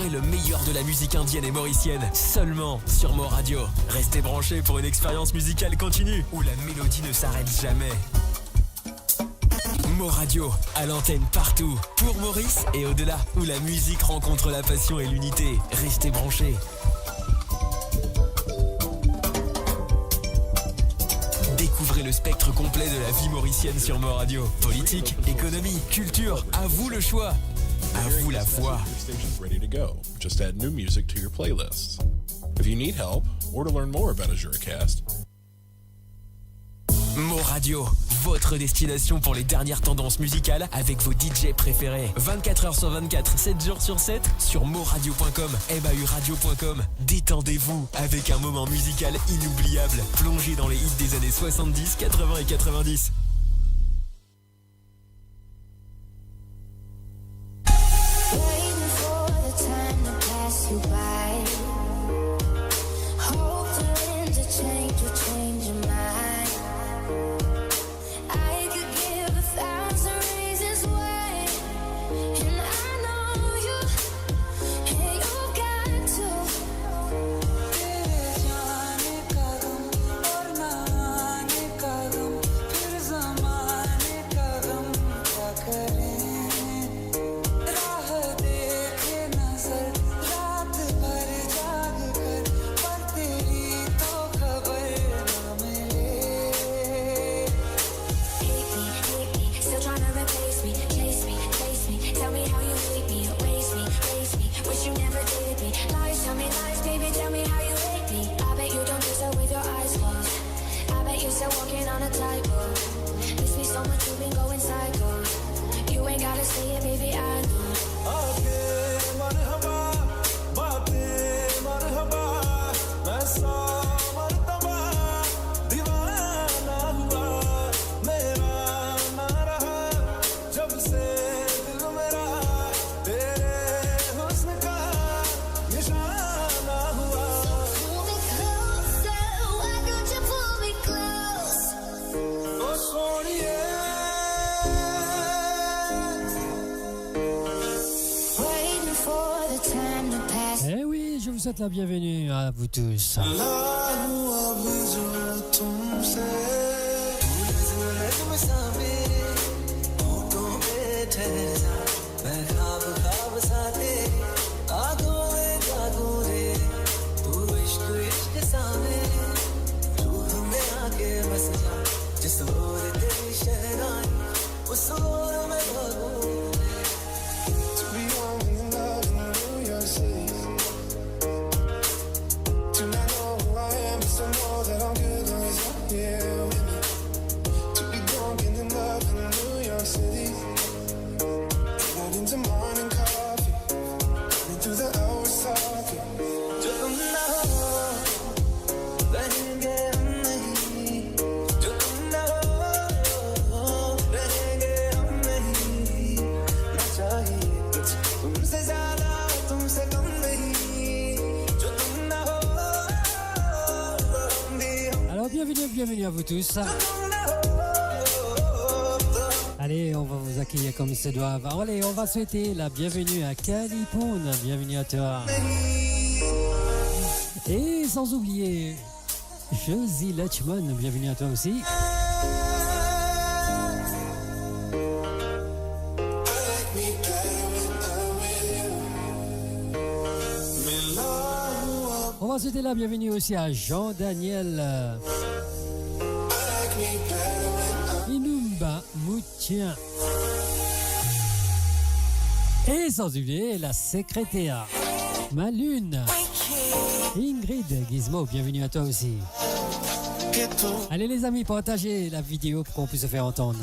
Découvrez le meilleur de la musique indienne et mauricienne seulement sur Mo Radio. Restez branchés pour une expérience musicale continue où la mélodie ne s'arrête jamais. Mo Radio, à l'antenne partout, pour Maurice et au-delà, où la musique rencontre la passion et l'unité. Restez branchés. Découvrez le spectre complet de la vie mauricienne sur Mo Radio. Politique, économie, culture, à vous le choix. À vous la foi. Just add new music to your playlists. If you need help or to learn more about AzureCast, Mo Radio, votre destination pour les dernières tendances musicales avec vos DJ préférés. 24h sur 24, 7 jours sur 7 sur moradio.com, mauradio.com. Détendez-vous avec un moment musical inoubliable. Plongez dans les hits des années 70, 80 et 90. Souhaite la bienvenue à vous tous. Bienvenue à vous tous. Allez, on va vous accueillir comme il se doit. Allez, on va souhaiter la bienvenue à Calipoun. Bienvenue à toi. Et sans oublier Josie Lachman. Bienvenue à toi aussi. On va souhaiter la bienvenue aussi à Jean-Daniel Inumba Moutien. Et sans oublier la secrétaire Malune Ingrid Gizmo, bienvenue à toi aussi. Allez les amis, partagez la vidéo pour qu'on puisse se faire entendre.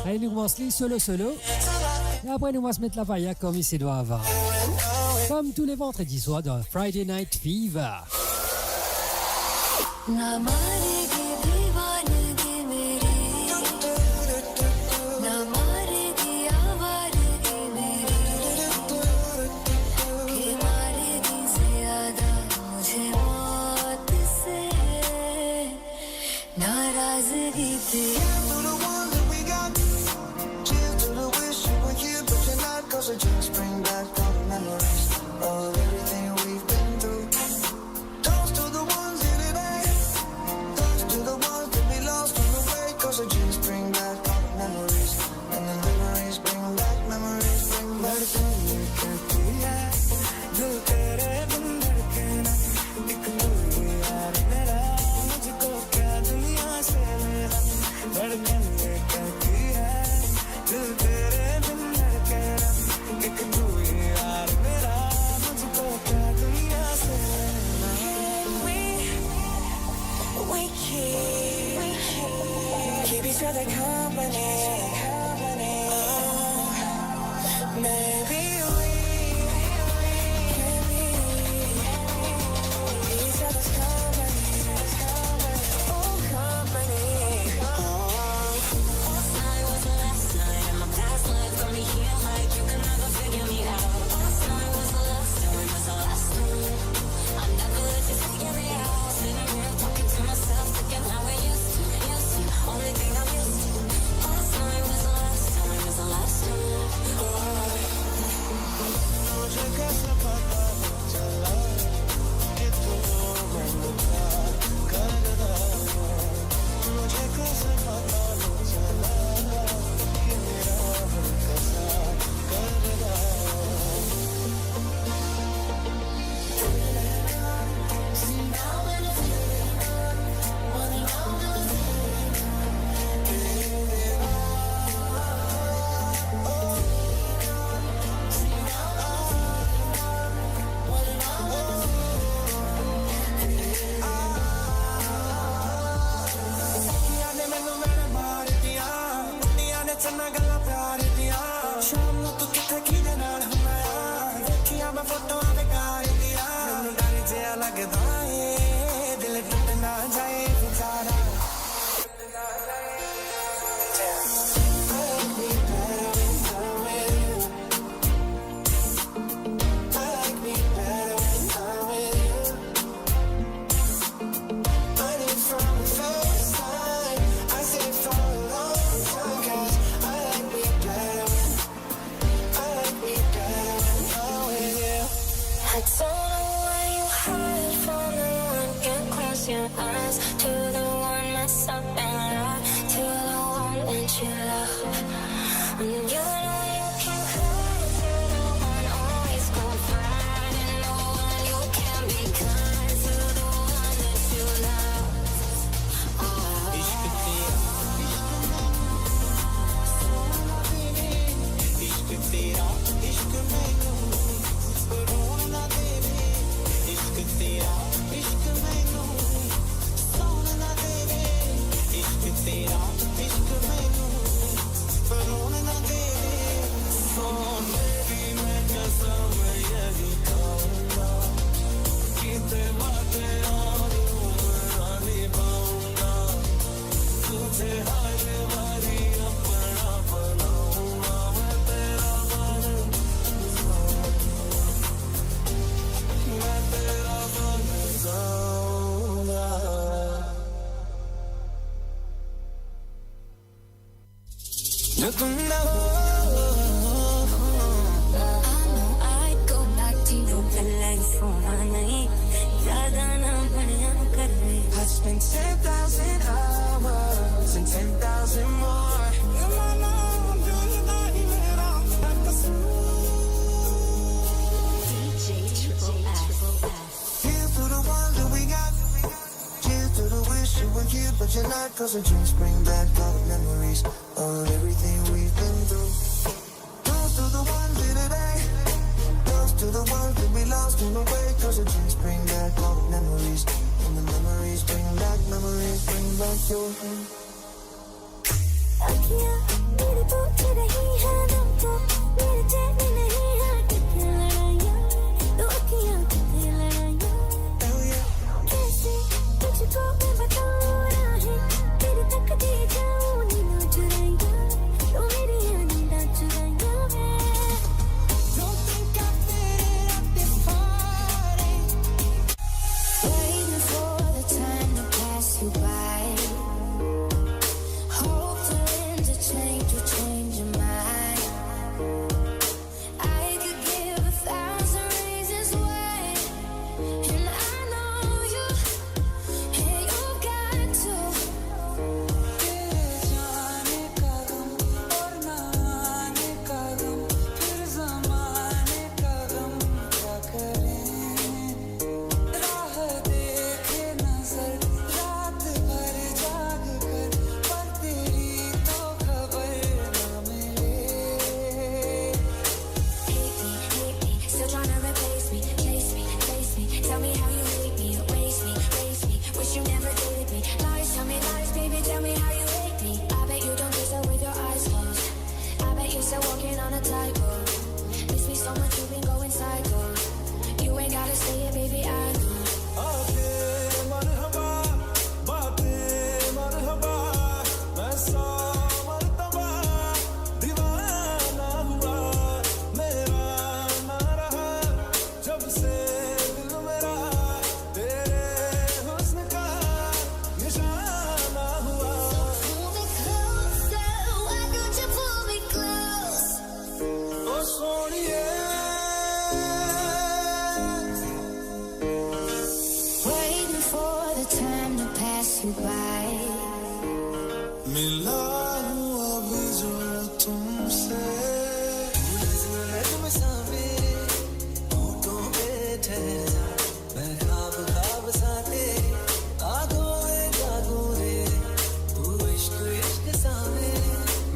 Allez, nous commençons solo. Et après, nous allons se mettre la vaille comme il se doit avoir. Comme tous les vendredis soirs dans Friday Night Fever. नाराज़गी थी the dreams bring back all the memories. And the memories bring back, memories bring back. धड़कन करती है दिल तेरे बिन धड़कना एक तू ही यार मेरा मुझको क्या दुनिया से लेना धड़कन करती है दिल तेरे बिन धड़कना एक तू ही यार मेरा मुझको क्या दुनिया से लेना we keep each other company. Maybe we can be each other's company. Oh, company. Last night was the last night, and my past life got me here like you can never figure me out. Last night was the last time, was the last time. I never let you figure me out. Sitting here talking to myself, thinking how we used to. Only thing I'm used to. Last night was the last time, was the last time. मुझे कैसे पता चला कि तू मैंने प्यार करता मुझे कैसे पता चला कि मेरा हम कैसा करता चन्ना गल्ला प्यार दिया शाम ਨੂੰ ਤੂੰ ਕਿੱਥੇ ਕਿਹਦੇ ਨਾਲ ਹੁੰਦਾ ਆ ਦੇਖੀਆਂ ਮੈਂ ਫੋਟੋਆਂ ਵਿਕਾਰ ਦੀਆਂ ਮੈਨੂੰ ਡਰ ਜਿਹਾ ਲੱਗਦਾ ਏ ਦਿਲ ਟੁੱਟ ਨਾ ਜਾਏ ਵਿਚਾਰਾ I don't know why you hide from the one, can't close your eyes to the one that's up and lie, to the one that you love. When you know you can cry to the one always confide, and the one you can be kind to the one that you love. इश्क तेरा इश्क मैनू रोना तेरे इश्क तेरा इश्क मैनू सोना तेरे इश्क तेरा इश्क मैनू रोना तेरे सोन तेरी मैं कसम यही खाऊंगा कितने बातें और उम्र निभाऊंगा तुझे हर बारी अपना बनाऊंगा मैं तेरा बन जाऊंगा जो तुम ना हो I know I'd go back to you, but like सोना नहीं ज़्यादा ना बढ़िया कर रहे. I spent 10,000 hours and 10,000 more. You're my love, you're not even off like a DJ Triple S. Here's to the ones that we got. Cheers to the wish you were here, but you're not. Cause the dreams bring back all the memories of everything we've been through. Toast to the ones here today. Toast to the ones that we lost in the way. Cause the dreams bring back all the memories. And the memories bring back your अखियाँ मेरे पूछ रही हैं तुमको मेरे चैन नहीं है कितने लड़ाइयाँ तो अखियाँ कितने लड़ाइयाँ कैसे तुझको मैं बताऊँ राहें तेरी तक दे जाऊँ नींद चुराइयाँ तो मेरी नींद चुराइयाँ मैं Don't think I fit at this party. waiting for the time to pass you by. baby, I know. Waiting for the time to pass you by. मिला हूँ अब जो तुमसे में सामने होठों पे ठहरा मैं ख्वाब ख्वाब सा तेरे आंखों में जागूं रे तू इश्क इश्क सा मेरे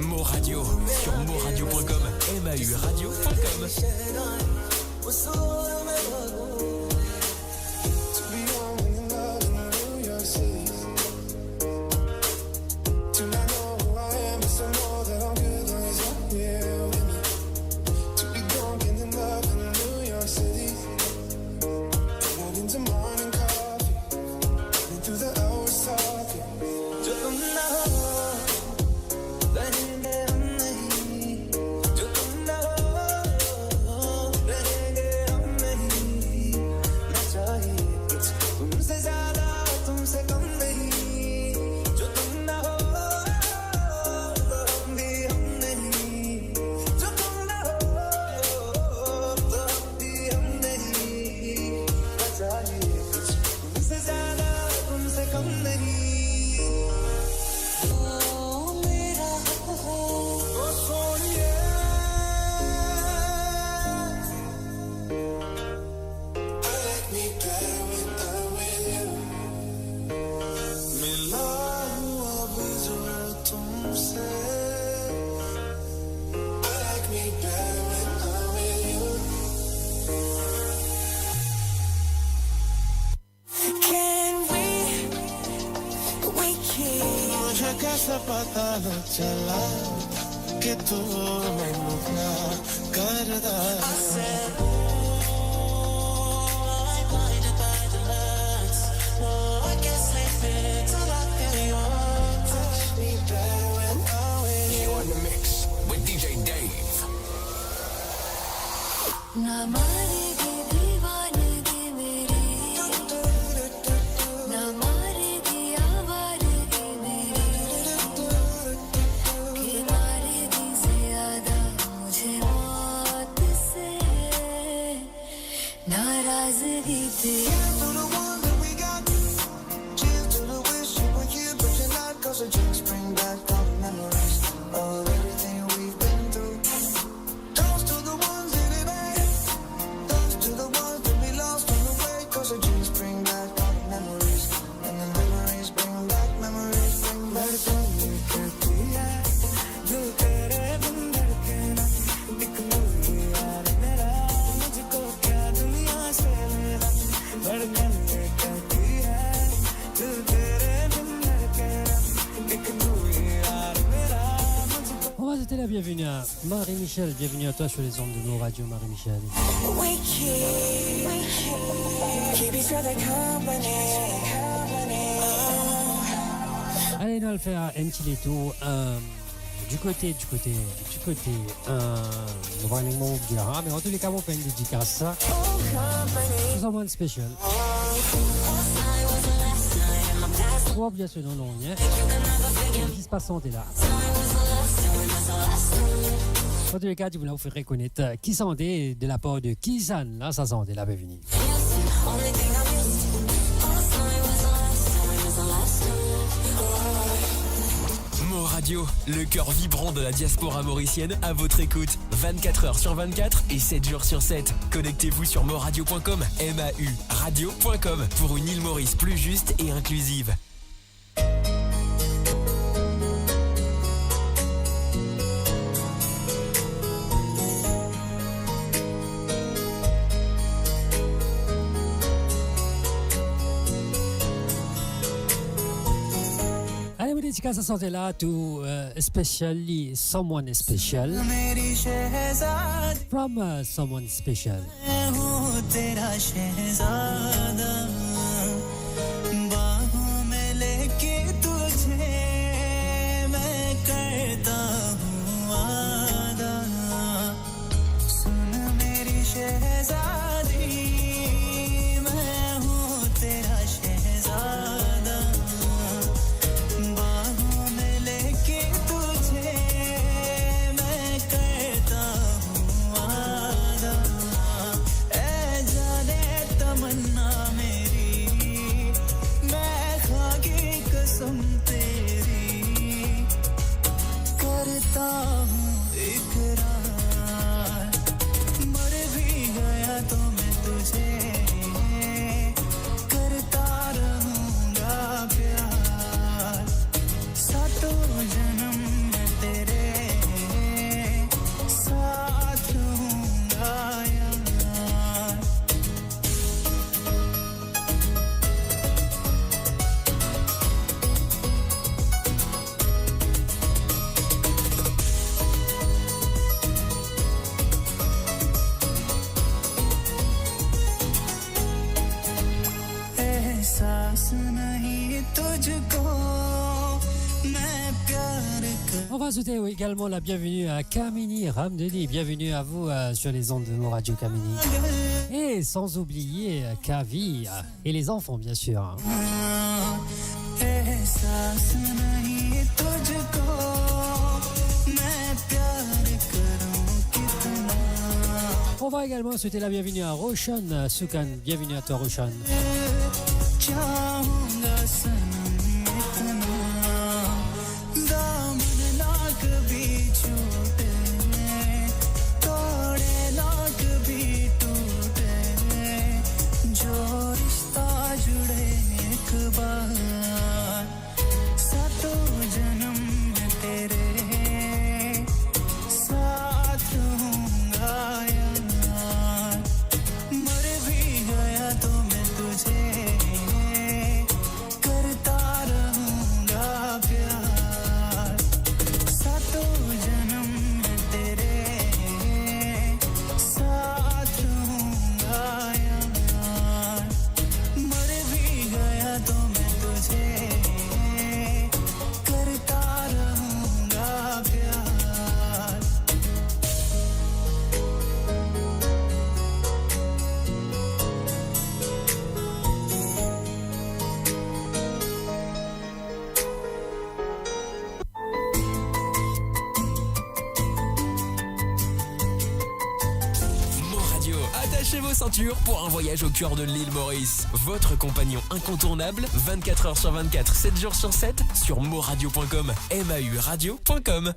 Mo Radio sur moradio.com, MAU-radio.com. कैसे पता न चला कि तू मैनू प्यार करदा You're in the mix with DJ Dave. ना मारेगी दीवानगी मेरी, ना मारेगी आवारगी मेरी, कि मारेगी ज्यादा मुझे मौत से नाराजगी तेरी. Cause the drinks bring back all the memories of everything we've been through. Toast to the ones in it back. Toast to the ones that we lost on the way. Cause the drinks bring back all the memories. And the memories bring back memories. Bring back memories. करती है दिल तेरे बिन धड़कना एक मूवी यार मेरा मुझको क्या दुनिया से लेना धड़कन ये कहती है दिल तेरे बिन धड़कना. On va souhaiter la bienvenue à Marie-Michel. Bienvenue à toi sur les ondes de nos radios, Marie-Michel. Allez, on va le faire un petit tour du côté. On va aller au Guyana, mais en tous les cas, on fait une dédicace. Nous avons un spécial. Pour bien sûr, non, hein. Qu'est-ce qui se passe, on est là. En tous les cas, je voulais vous faire reconnaître qui s'en est de la part de Kizan. Là, ça s'en est la bienvenue. Mo Radio, le cœur vibrant de la diaspora mauricienne à votre écoute. 24h sur 24 et 7 jours sur 7. Connectez-vous sur moradio.com, MAU-radio.com pour une île Maurice plus juste et inclusive. dédicace à Santella to especially someone special from someone special. On va souhaiter également la bienvenue à Kamini Ramdeni. Bienvenue à vous sur les ondes de Mo Radio Kamini. Et sans oublier Kavi et les enfants, bien sûr. On va également souhaiter la bienvenue à Roshan Sukan. Bienvenue à toi, Roshan. Pour un voyage au cœur de l'île Maurice. Votre compagnon incontournable, 24 heures sur 24, 7 jours sur 7, sur moradio.com, mauradio.com.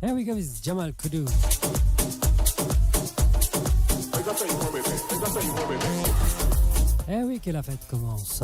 Here we go, it's Jamal Kudu. Eh oui, que la fête commence.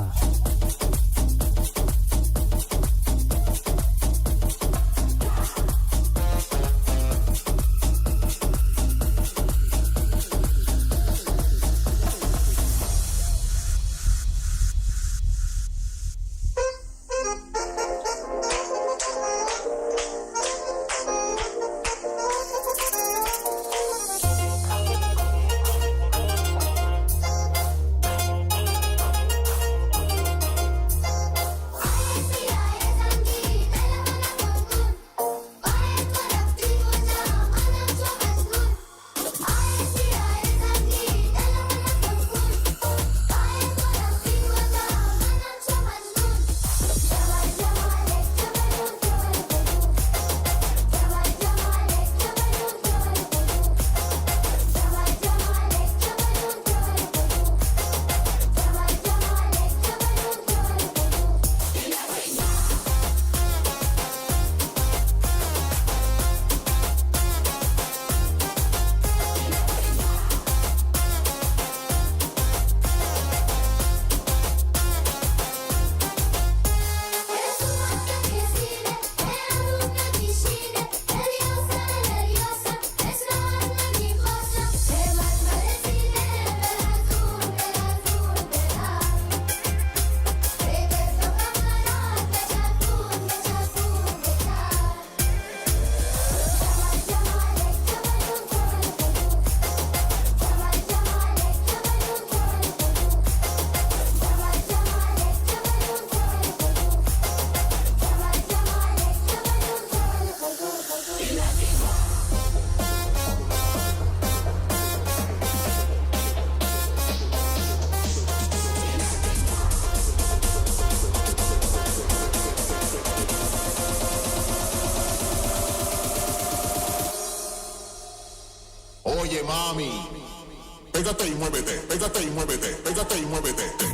Oye mami, pégate y muévete, pégate y muévete, pégate y muévete.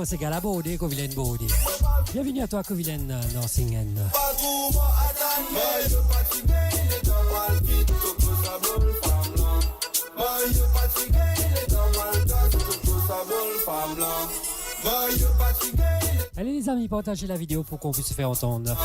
C'est Galabode, Covilaine Bode. Bienvenue à toi, Covilaine Norsingen. Allez les amis, partagez la vidéo pour qu'on puisse se faire entendre.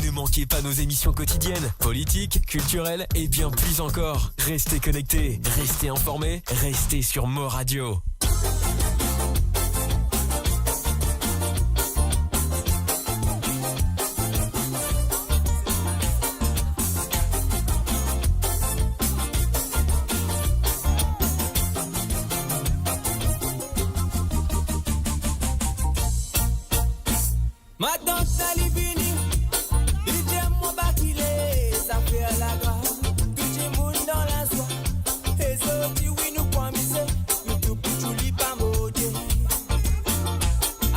Ne manquez pas nos émissions quotidiennes, politiques, culturelles et bien plus encore. Restez connectés, restez informés, restez sur Mo Radio. Ma tante elle vini, il dit moi bakilé, ça fait à la gare, tout le monde dans la soie, et ça dit oui nous pas miser, nous tout pour tout li pas modé.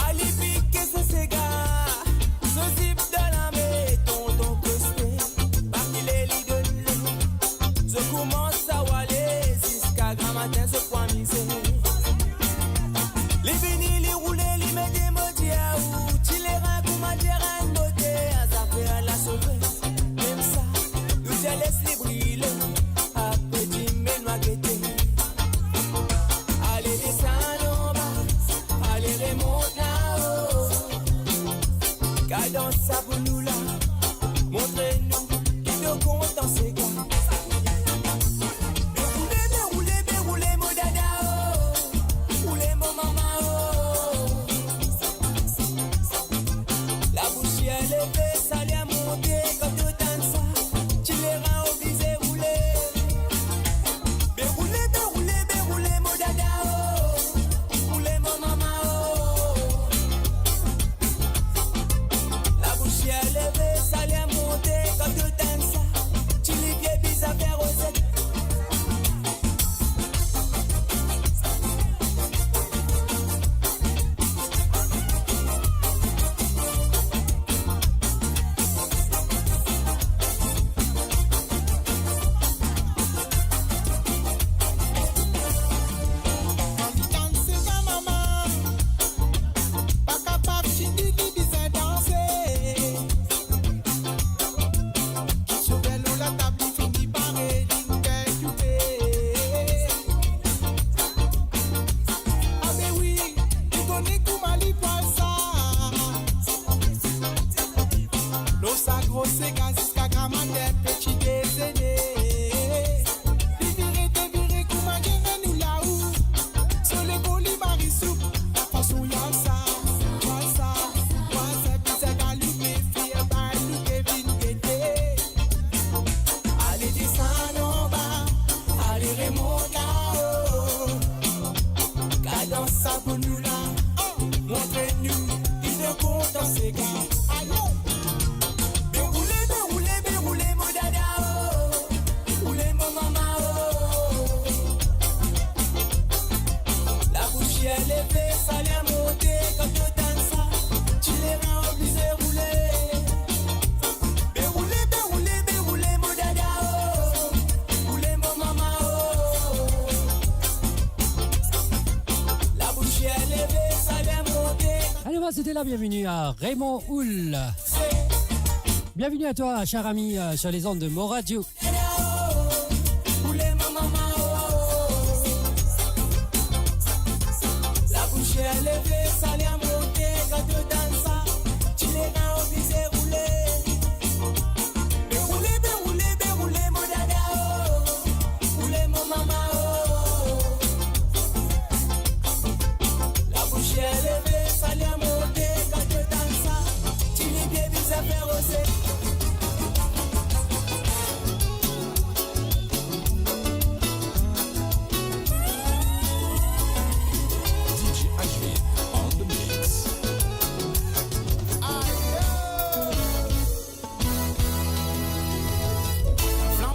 Ali pique ce gars, ce zip de la maison, ton costé, bakilé li de je commence à waller, jusqu'à grand matin ce point miser. Les bénis, les roulés, les mettent des motis à où, tu les rends comme un terrain de beauté, à ça fait à la sauver. Même ça, nous te laisse les briller, à petit mais guetter. Allez, descendre en bas, allez, remonte là-haut. Cadence ça pour nous là, montrez-nous qui nous compte dans ces gars. C'était la bienvenue à Raymond Houle. Bienvenue à toi, cher ami, sur les ondes de Mo Radio. La bouche est levée, ça l'est monté quand tu danses, tu les rends obligés rouler. Rouler, mon dada, rouler, mon maman. La bouche est levée, ça l'est monté quand tu danses, tu les bien vis à faire oser.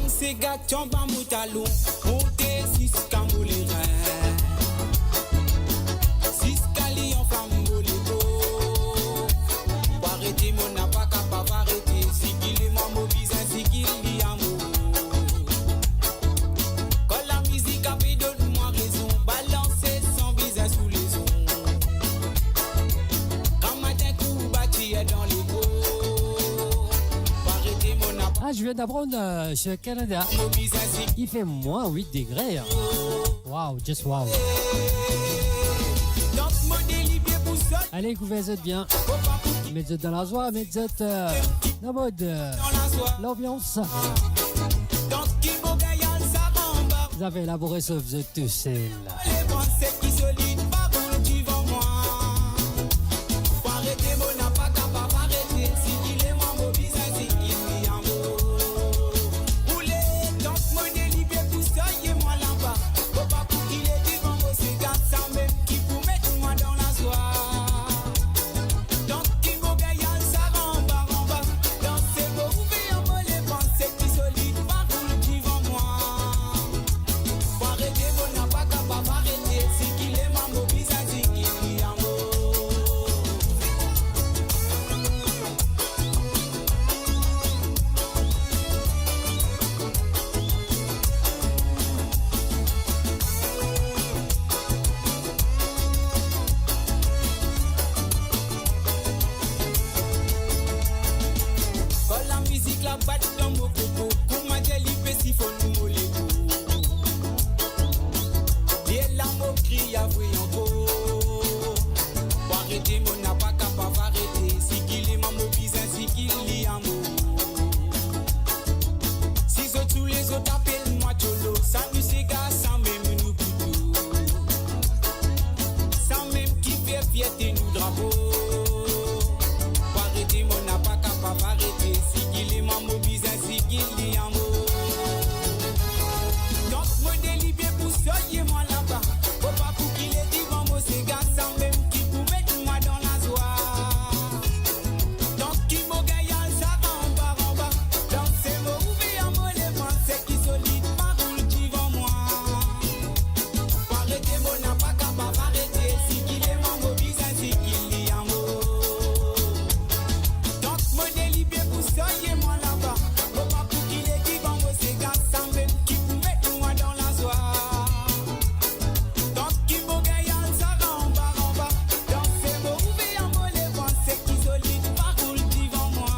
Se gâteau ba moutalou, monté six camboulera. Six cali en fambolégo. Pour arrêter mon n'a pas capable arrêter. Si qu'il est mon mobile, si qu'il y a mot. Quand la musique a fait donne-moi raison, balancer son visage sous les ondes. Quand matin coup bâti est dans les beaux. Ah, je viens d'apprendre chez le Canada. Il fait moins 8 degrés. Wow, just wow. Allez, couvrez-vous bien. Mettez dans la joie, mettez dans mode l'ambiance. Vous avez élaboré ça, vous êtes tous seuls. Qui pour mettre moi dans la soie. Donc qui m'obéit la batte dans mon coco. Comment j'ai libéré si faut nous moller. Et la moquerie a vu encore. Pour arrêter mon n'a pas capable d'arrêter. Si qu'il est ma mobile, si qu'il est amour. Si tous les autres appellent moi Cholo. Ça nous s'égare sans même nous couteau. Sans même qui fait fierté nous drapeau. Pour arrêter mon n'a pas capable d'arrêter. Si qu'il est ma mobile, si qu'il est amour. Donc moi délibéré pour soyez moi là-bas. Faut pas pour qu'il est devant moi ces gars sans même qui pour mettre moi dans la joie. Donc qui m'a gagné ça va en bas. Donc c'est moi ouvert à moi les pensées qui solide pas roule devant moi. Pour arrêter moi n'a pas capable d'arrêter. Si qu'il est mon mobile, si qu'il est amour. Donc moi délibéré pour soyez moi là-bas. Faut pas pour qu'il est devant moi ces gars sans même qui pour mettre moi dans la joie. Donc qui m'a gagné ça va en bas. Donc c'est moi ouvert à moi les pensées qui solide pas roule devant moi.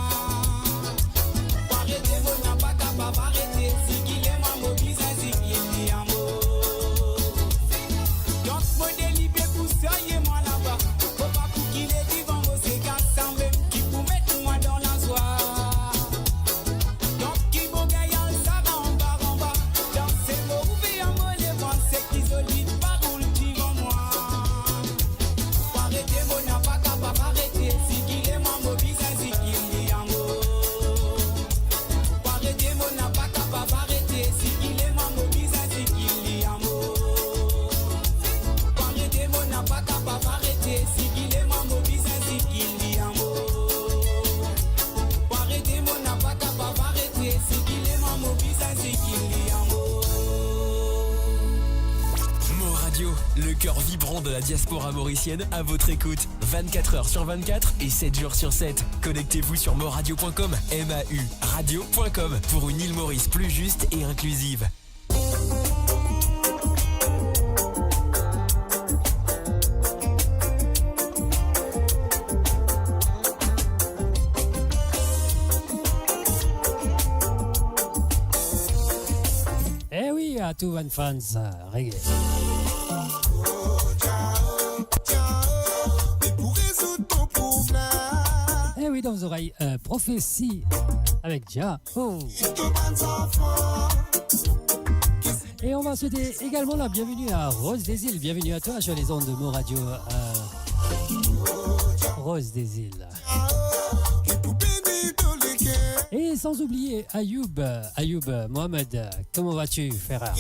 Pour arrêter moi n'a pas capable d'arrêter. Si qu'il est mon mobile, si qu'il est amour. Donc moi délibéré pour soyez moi là-bas. Faut pas pour qu'il est devant moi ces gars sans même qui pour mettre moi dans la joie. Donc qui m'a gagné ça va en bas. Donc c'est moi ouvert à moi les pensées qui solide pas roule devant moi. Pour arrêter moi n'a pas capable d'arrêter. Si qu'il est mon mobile, si qu'il est amour. Pour arrêter moi n'a pas capable d'arrêter. Si qu'il est mon mobile, si qu'il est amour. Pour arrêter moi n'a pas capable d'arrêter. Si qu'il est mon mobile, si qu'il est amour. Pour arrêter moi n'a pas capable d'arrêter. Si qu'il est mon mobile, si qu'il est amour. Mo Radio, le cœur vibrant de la diaspora mauricienne à votre écoute. 24h/24 et 7 jours sur 7. Connectez-vous sur moradio.com, MAU radio.com pour une île Maurice plus juste et inclusive. Eh oui, à tous les fans reggae. Eh oui, dans vos oreilles, prophétie avec Jah. Oh. Et on va souhaiter également la bienvenue à Rose des Îles. Bienvenue à toi sur les ondes de Mo Radio. Rose des Îles. Et sans oublier Ayoub Mohamed, comment vas-tu, frère?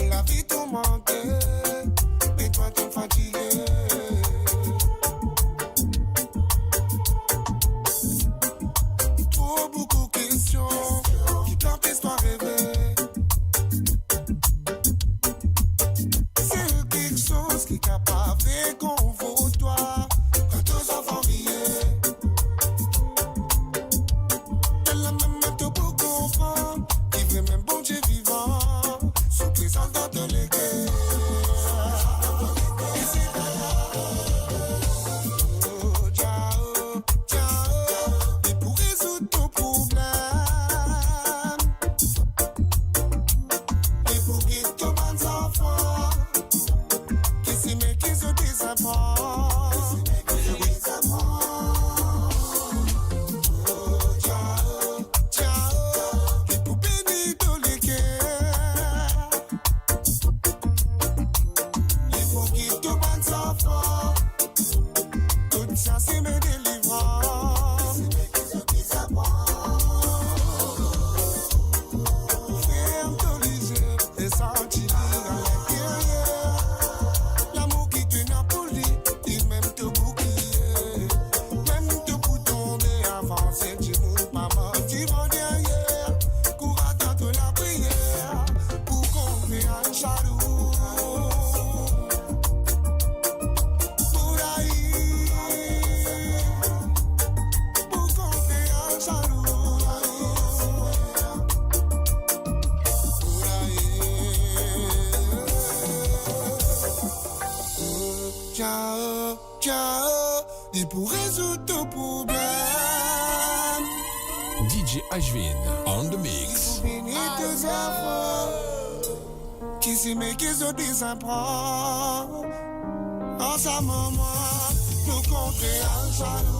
La vie tourmentée, mais toi t'es fatigué. Trop beaucoup de questions qui t'empêchent de rêver. C'est quelque chose qui est capable qu'on vaut toi. Quand tes enfants riaient, Ciao, il pour résoudre ton problème. DJ Ashvin on the mix. Fini tes enfants. Qui s'y met, qui se désapprend. En sa maman, nous compter un jaloux.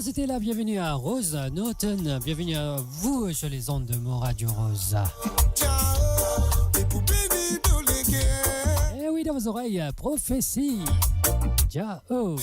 C'était la bienvenue à Rose Norton, bienvenue à vous sur les ondes de mon Radio Rose. Et oui, dans vos oreilles, prophétie. Ciao.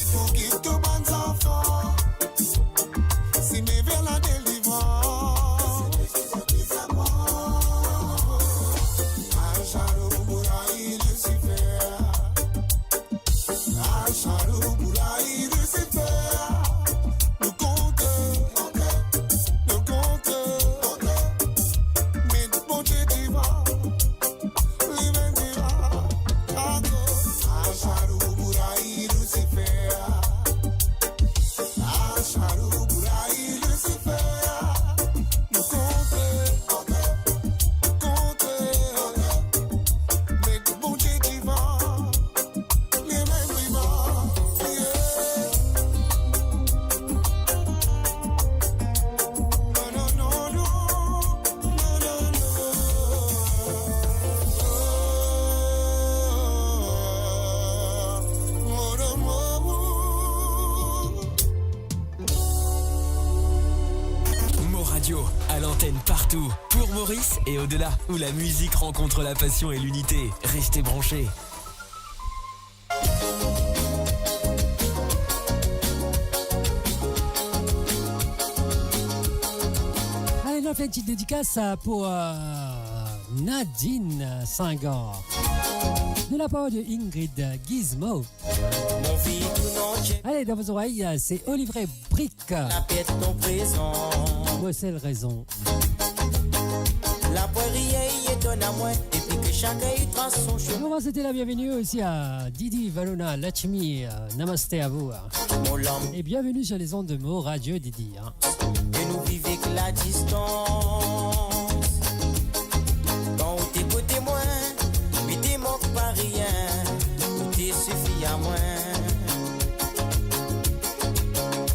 Et au-delà, où la musique rencontre la passion et l'unité. Restez branchés. Allez, on fait une petite dédicace pour Nadine Senghor. De la part de Ingrid Gizmo. Allez, dans vos oreilles, c'est Olivier Brick. La paix de ton présent. Moi, c'est la raison. La poirier donne à moi et puis que chacun y trace son chemin. On va c'était la bienvenue aussi à Didi Valona Lachmi. Namasté à vous. Et bienvenue sur les ondes de Mo Radio Didi. Et nous vivons que la distance. Quand t'es côté moi, puis t'es manque pas rien. Tout t'es suffit à moi.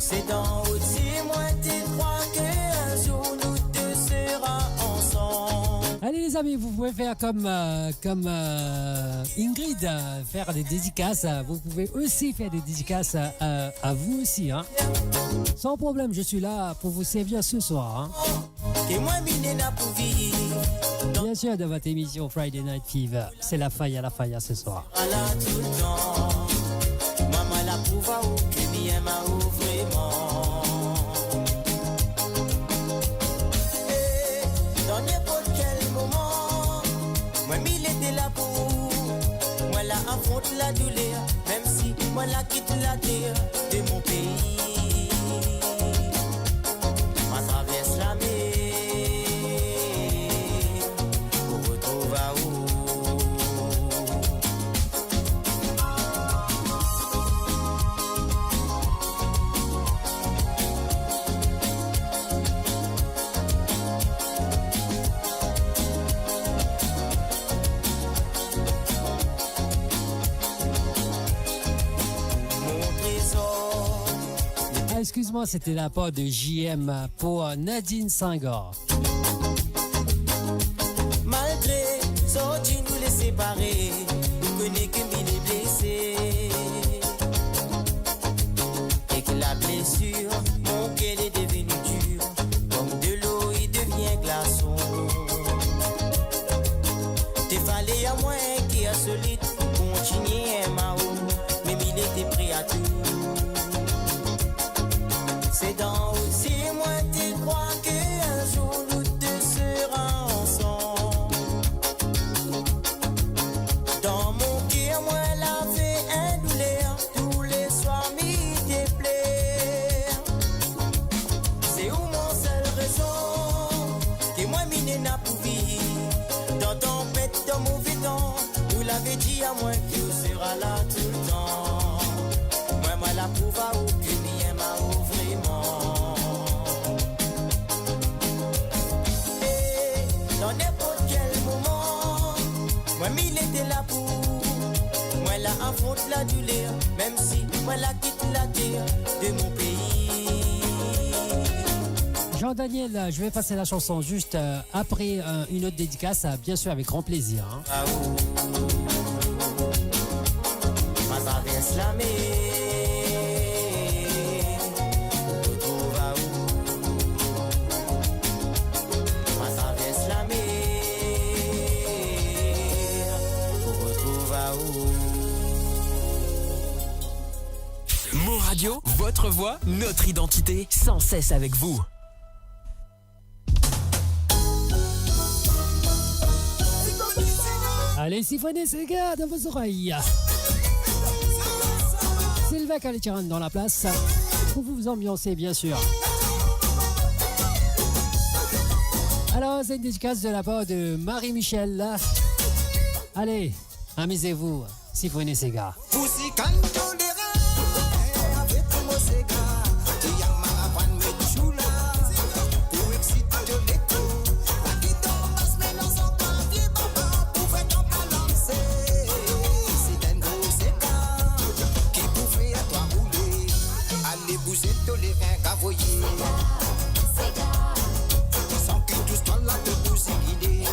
C'est dans au-dessus moi t'es crois qu'un jour nous te sera ensemble. Allez les amis, vous pouvez faire comme Ingrid, faire des dédicaces. Vous pouvez aussi faire des dédicaces à vous aussi. Hein. Sans problème, je suis là pour vous servir ce soir. Hein. Et moi, pour vivre. Bien sûr, de votre émission Friday Night Fever. C'est la faille ce soir. Voilà tout le temps. Maman la prouve à où que bien m'a vraiment. Et dans n'importe quel moment, moi, il était là pour moi, la affronte la douleur, même si moi, la quitte la terre de mon pays. Moi, traverse la mer pour retrouver à où. Excuse-moi, c'était la part de JM pour Nadine Senghor. Malgré sorti nous les séparer, nous connaissons que mille blessés. Et que la blessure, mon cœur est devenu dur. Comme de l'eau, il devient glaçon. T'es fallait à moi qui a solide, continuer ma haut, mais il était prêt à tout. C'est dans aussi moi tu crois qu'un jour nous deux serons ensemble. Dans mon cœur moi la fait un douleur un mauvais temps. Vous l'avez dit à moi que vous sera là tout le temps. Moi la prouve à vous que bien m'a vraiment. Et dans n'importe quel moment, moi il était là pour. Moi la affronte la douleur, même si moi la quitte la terre de mon pays. Jean-Daniel, je vais passer la chanson juste après une autre dédicace, bien sûr avec grand plaisir. Hein. Ah où ma traverse la mer, on retrouve à où ma traverse la mer, on retrouve à où. Mo Radio, votre voix, notre identité, sans cesse avec vous. Allez, siphonnez ces gars dans vos oreilles. Sylvain Caletiran dans la place pour vous ambiancer, bien sûr. Alors, c'est une dédicace de la part de Marie-Michel. Allez, amusez-vous, siphonnez ces gars. Sans que tout soit là de vous guider.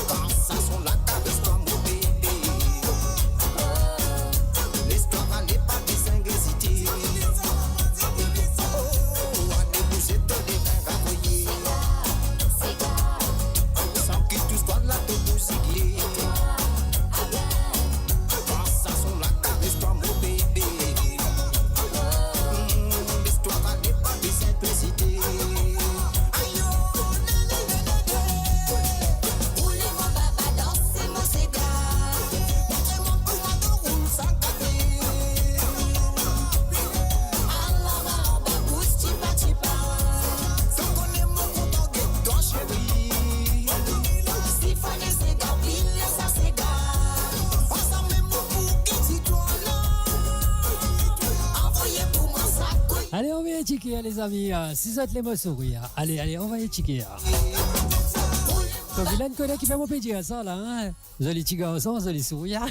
Quand ça sont la carte, toi mon bébé. L'histoire n'est pas des ingrédients. Oh, allez vous êtes les vins ravoyés. Sans que tout soit là de vous guider. Quand ça sont la carte, toi mon bébé. Allez, on va y checker, les amis. Si vous êtes les mots sourires. Allez, on va y checker. Comme il a une collègue qui fait mon pédier à ça, là. Hein? Vous allez checker ensemble, vous allez sourire.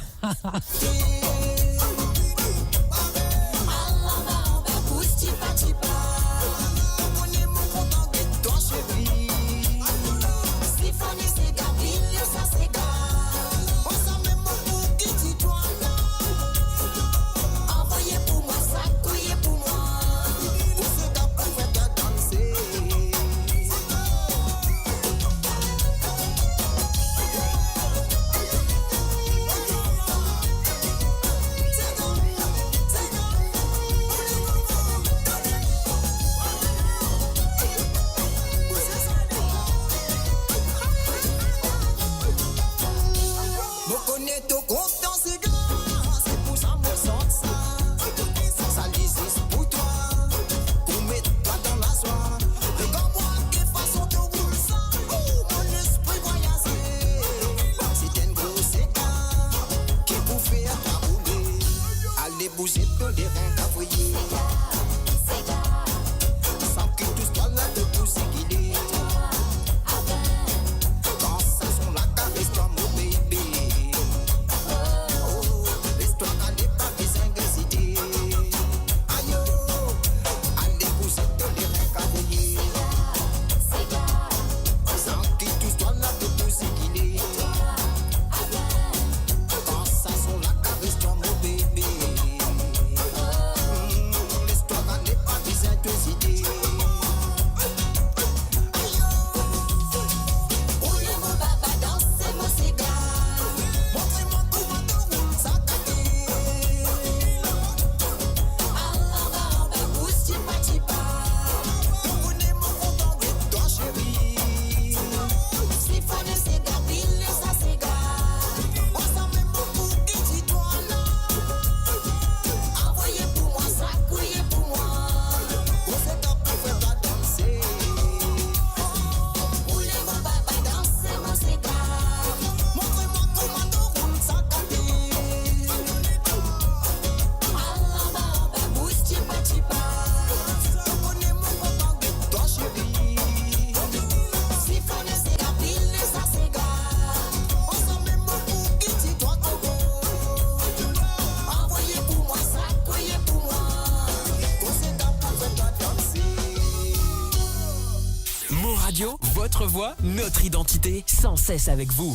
Radio, votre voix, notre identité, sans cesse avec vous.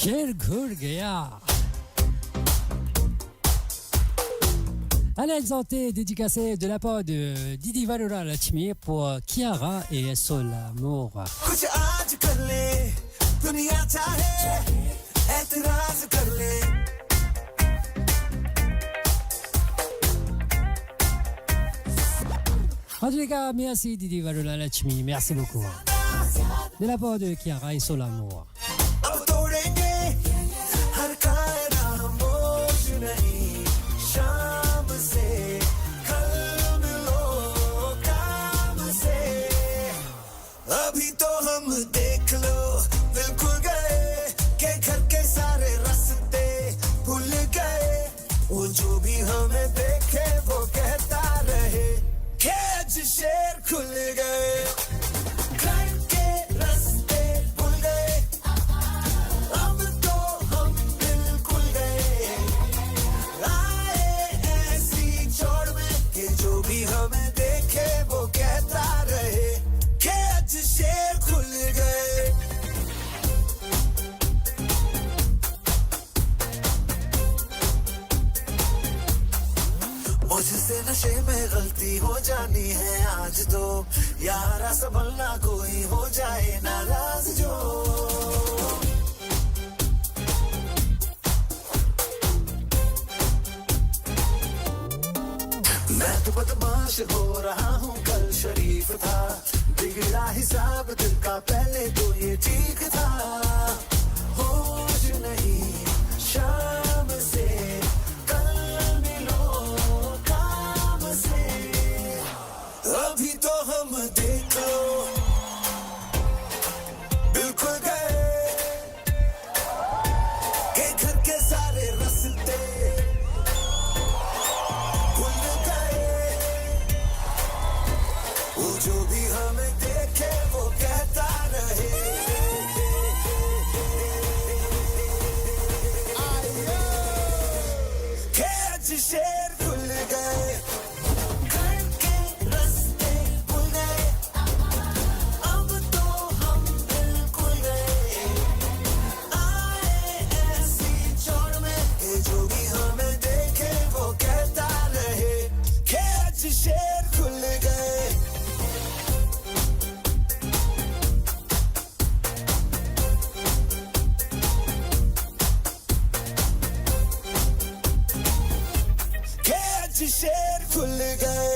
Quel cool gars! Allez, santé dédicacé de la part de Didi Varura Lachmi pour Kiara et Sol Amour. En tous les cas, merci Didi Varura Lachmi, merci beaucoup. De la part de Kiara et Sol Amour. अभी तो हम देख लो बिल्कुल गए के घर के सारे रास्ते भूल गए वो जो भी हमें देखे वो कहता रहे कि आज शेर खुल गए घर के रास्ते भूल गए अब तो हम बिल्कुल गए आए ऐसी चौड़ में कि जो भी हमें देखे वो कहता रहे शेर खुल गए मुझसे नशे में गलती हो जानी है आज तो यारा संभलना कोई हो जाए नाराज जो मैं तो बदमाश हो रहा हूँ कल शरीफ था बिगड़ा हिसाब दिल का पहले तो ये ठीक था होश नहीं शाम से कल मिलो काम से अभी तो हम देख लो बिल्कुल गए के घर के सारे रास्ते भूल गए वो जो भी हमें देखे वो कहता रहे कि आज शेर खुल गए घर के रास्ते भूल गए अब तो हम बिल्कुल गए आए ऐसी चौड़ में कि जो भी हमें देखे वो कहता रहे कि आज शेर खुल गए शेर खुल गए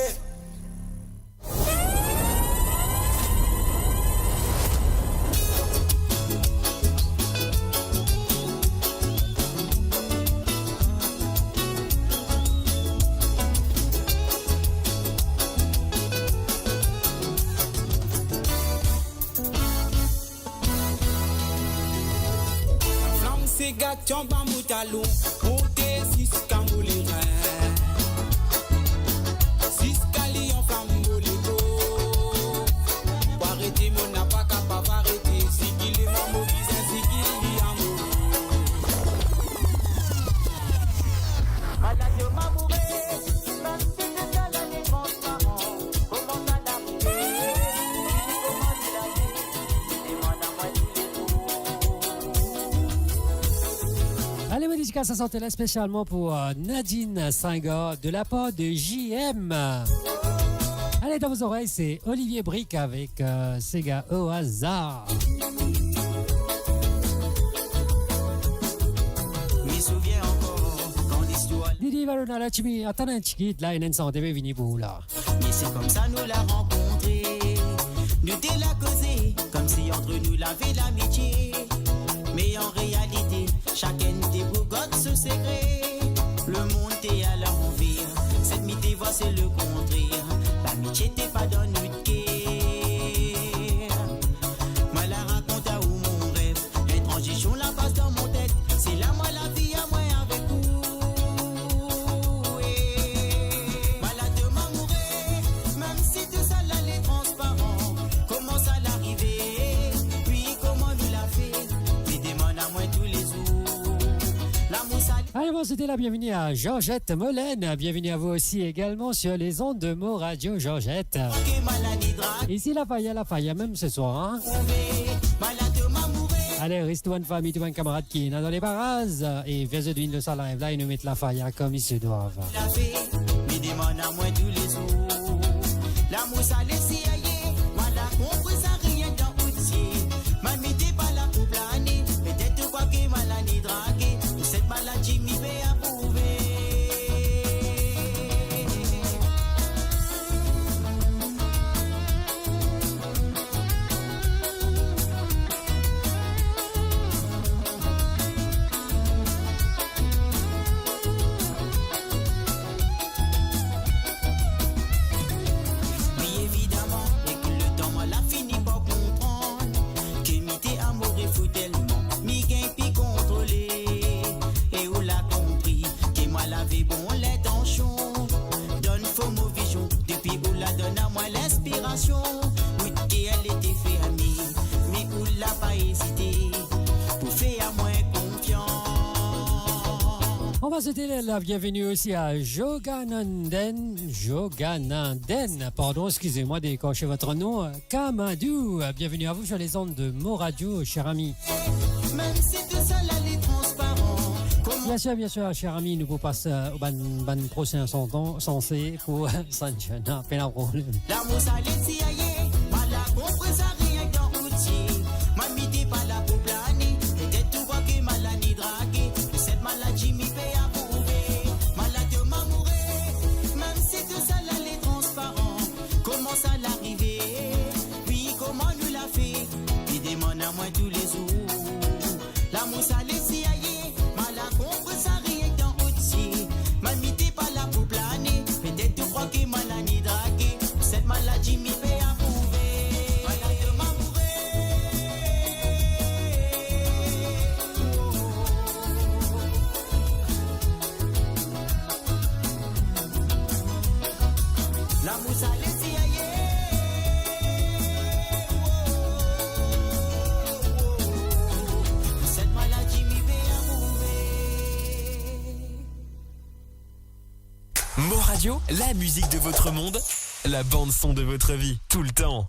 Flam se gâteau bamoutalou, monte six camboulérins. Allez, mes dédicaces, ça sortait là spécialement pour Nadine Senghor de la part de JM. Allez, dans vos oreilles, c'est Olivier Brick avec Sega au hasard. Didi Varuna Lachmi, attends un petit là, il y a une santé, vini pour là. Mais c'est comme ça nous l'a rencontré. Nous t'ai la causé, comme si entre nous l'avait l'amitié. Mais en réalité, chacun des bougottes se secret. Le monde t'est à l'envers, cette mité voix c'est le contraire. L'amitié t'est pas dans notre guerre. Moi la raconte à où mon rêve, une transition la passe dans mon tête. C'est là moi la vie à moi avec vous. Moi la de m'amourer, même si tout ça là les transparent. Comment ça l'arriver, puis comment nous l'a fait. Mais demande à moi tous les jours. L'amour ça. Allez, va souhaiter la bienvenue à Georgette Molène. Bienvenue à vous aussi également sur les ondes de Mo Radio, Georgette. Ici la faille, même ce soir. Hein? Allez, reste-toi une famille, toi un camarade qui est dans les parages. Et viens de l'huile de ça live là et nous mettre la faille comme ils se doivent. Me demande à moi tous les jours. L'amour ça laisse ailleurs. Moi la compris ça rien dans outil. Mamie t'es pas là pour planer. Peut-être quoi que maladie draguée. Cette maladie m'y fait approuver. Oui, elle était fermée, mais où l'a pas hésité pour faire moins confiance. On va souhaiter la bienvenue aussi à Jogananden, pardon, excusez-moi d'écorcher votre nom, Kamadou. Bienvenue à vous sur les ondes de Mo Radio, cher ami. Même si tout ça là, les transparents. Bien sûr, cher ami, nous vous passe au ban prochain censé pour Sanjana, pas de problème. L'amour ça laisse ailleurs, mal à comprendre ça rien dans outil. Mamie t'es pas là pour planer, peut-être tout quoi que maladie draguée. Cette maladie m'y fait approuver, malade m'amourer. Même si tout ça là les transparents, comment ça l'arriver? Puis comment nous l'a fait? Il demande à moi tous les jours. L'amour ça laisse ailleurs, mal à comprendre ça rien dans outil. Mamie t'es pas là pour planer, peut-être tu crois que maladie draguée. Cette maladie m'y fait approuver, malade m'amourer. L'amour ça laisse ailleurs. Cette maladie m'y fait approuver. Mo Radio, la musique de votre monde, la bande son de votre vie, tout le temps.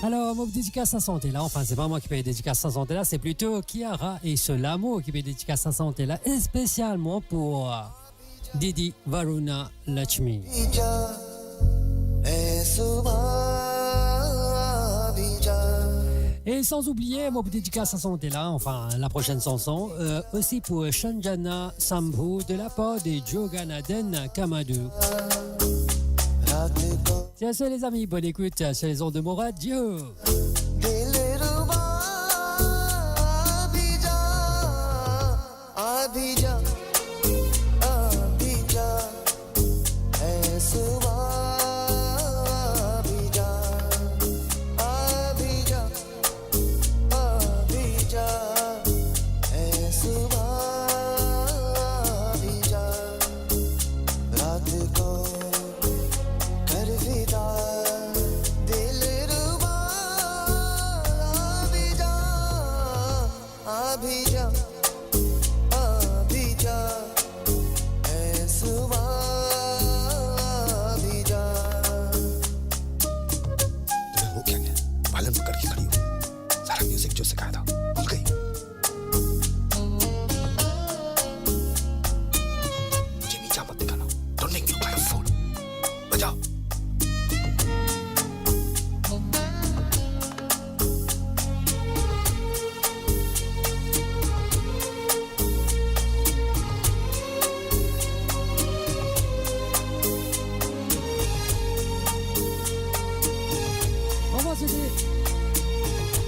Alors, mon dédicace à santé là, enfin, c'est pas moi qui paye dédicace à santé là, c'est plutôt Kiara et Solamo qui paye dédicace à santé là, et spécialement pour Didi Varuna Lakshmi. Et sans oublier mon dédicace à santé là, enfin la prochaine chanson, aussi pour Shanjana Sambhu de la part de Joganaden Kamadou. Tiens, c'est les amis, bonne écoute sur les ondes de Mo Radio.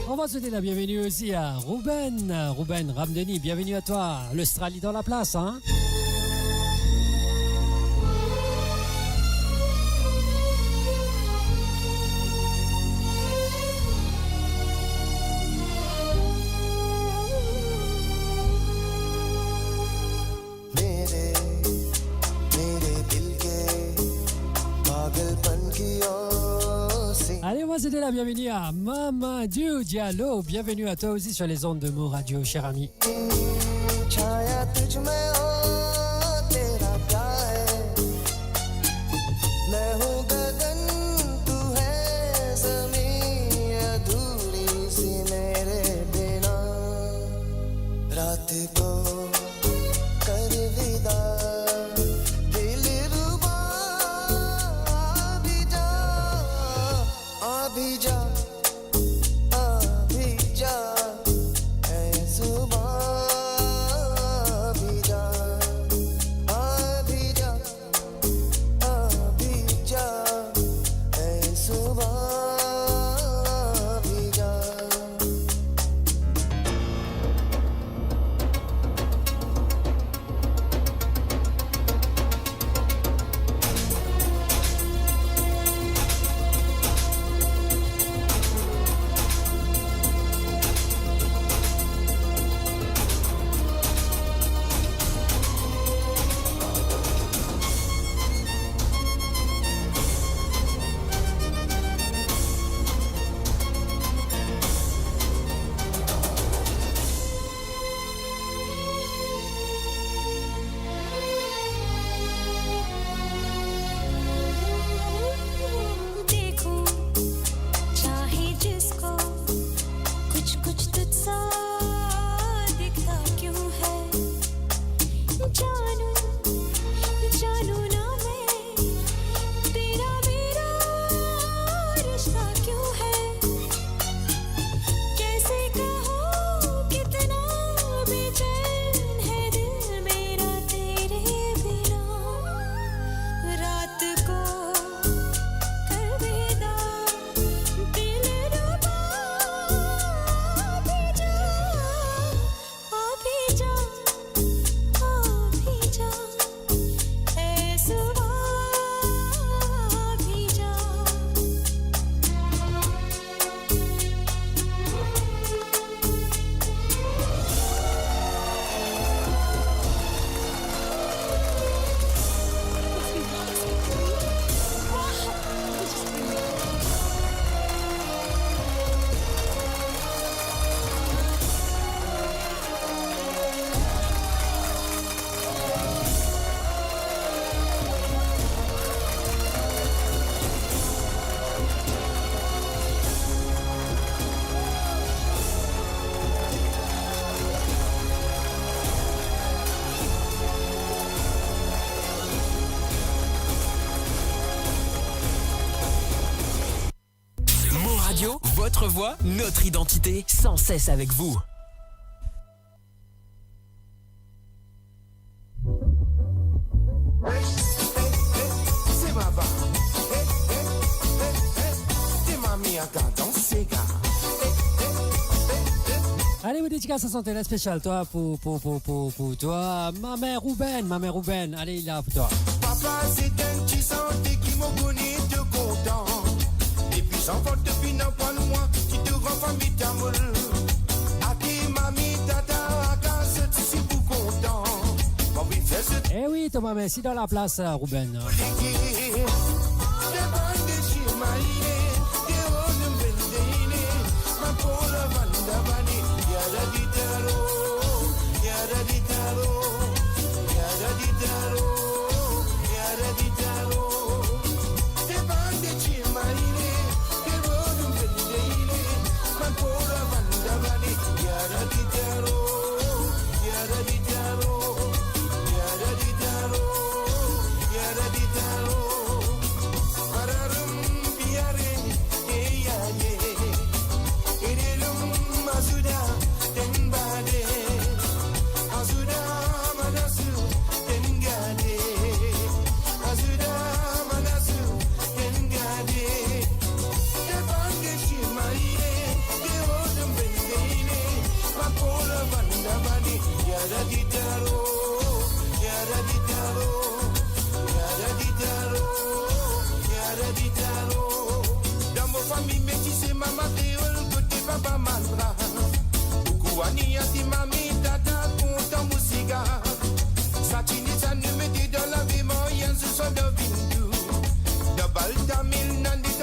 On va souhaiter la bienvenue aussi à Ruben Ramdeni, bienvenue à toi, l'Australie dans la place, hein. va souhaiter la bienvenue à Mamadou Diallo. Bienvenue à toi aussi sur les ondes de Mo Radio, cher ami. Votre voix, notre identité, sans cesse avec vous. C'est ma va. T'es mamie à dans ces gars. Allez, vous dédicace à santé, la spéciale, toi, pour toi, ma mère Rouben, allez, il est là pour toi. Papa, c'est un petit santé qui m'a connu de content. Et puis, j'en vole depuis n'importe loin, qui te rend famille d'amour. Aki, mamie, tata, à casa, tu suis pour content. Bon, oui, fais ce. Eh oui, Thomas, merci dans la place, Rouben.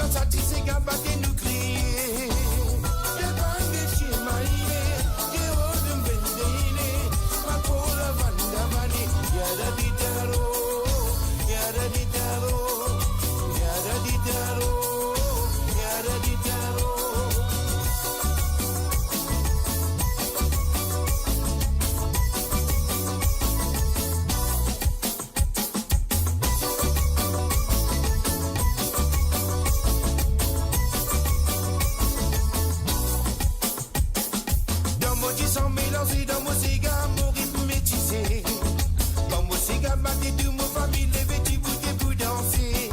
Sati se gabate nou danser dans mon cigare, mon rythme métissé. Dans mon cigare, ma tête, mon famille, les vêtus pour danser.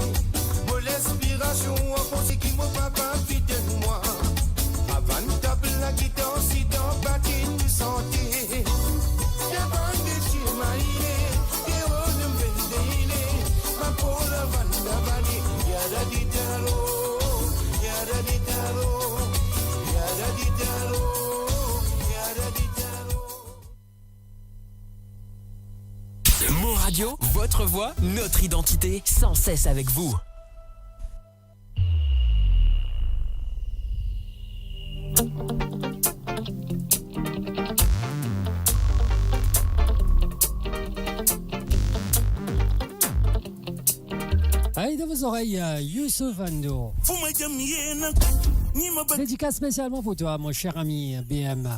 Mon l'inspiration, en pensée qui mon papa fit de moi. Avant de taper la guitare, si dans le bâti, nous santé. D'abord, de chez Maïné, et on ne me vendait, ma pauvre Vanda Bani, yada di dalo, yada di dalo, yada di dalo, yada di dalo. Mo Radio, votre voix, notre identité, sans cesse avec vous. Allez, dans vos oreilles, Youssouf Ando. Dédicace spécialement pour toi, mon cher ami BM.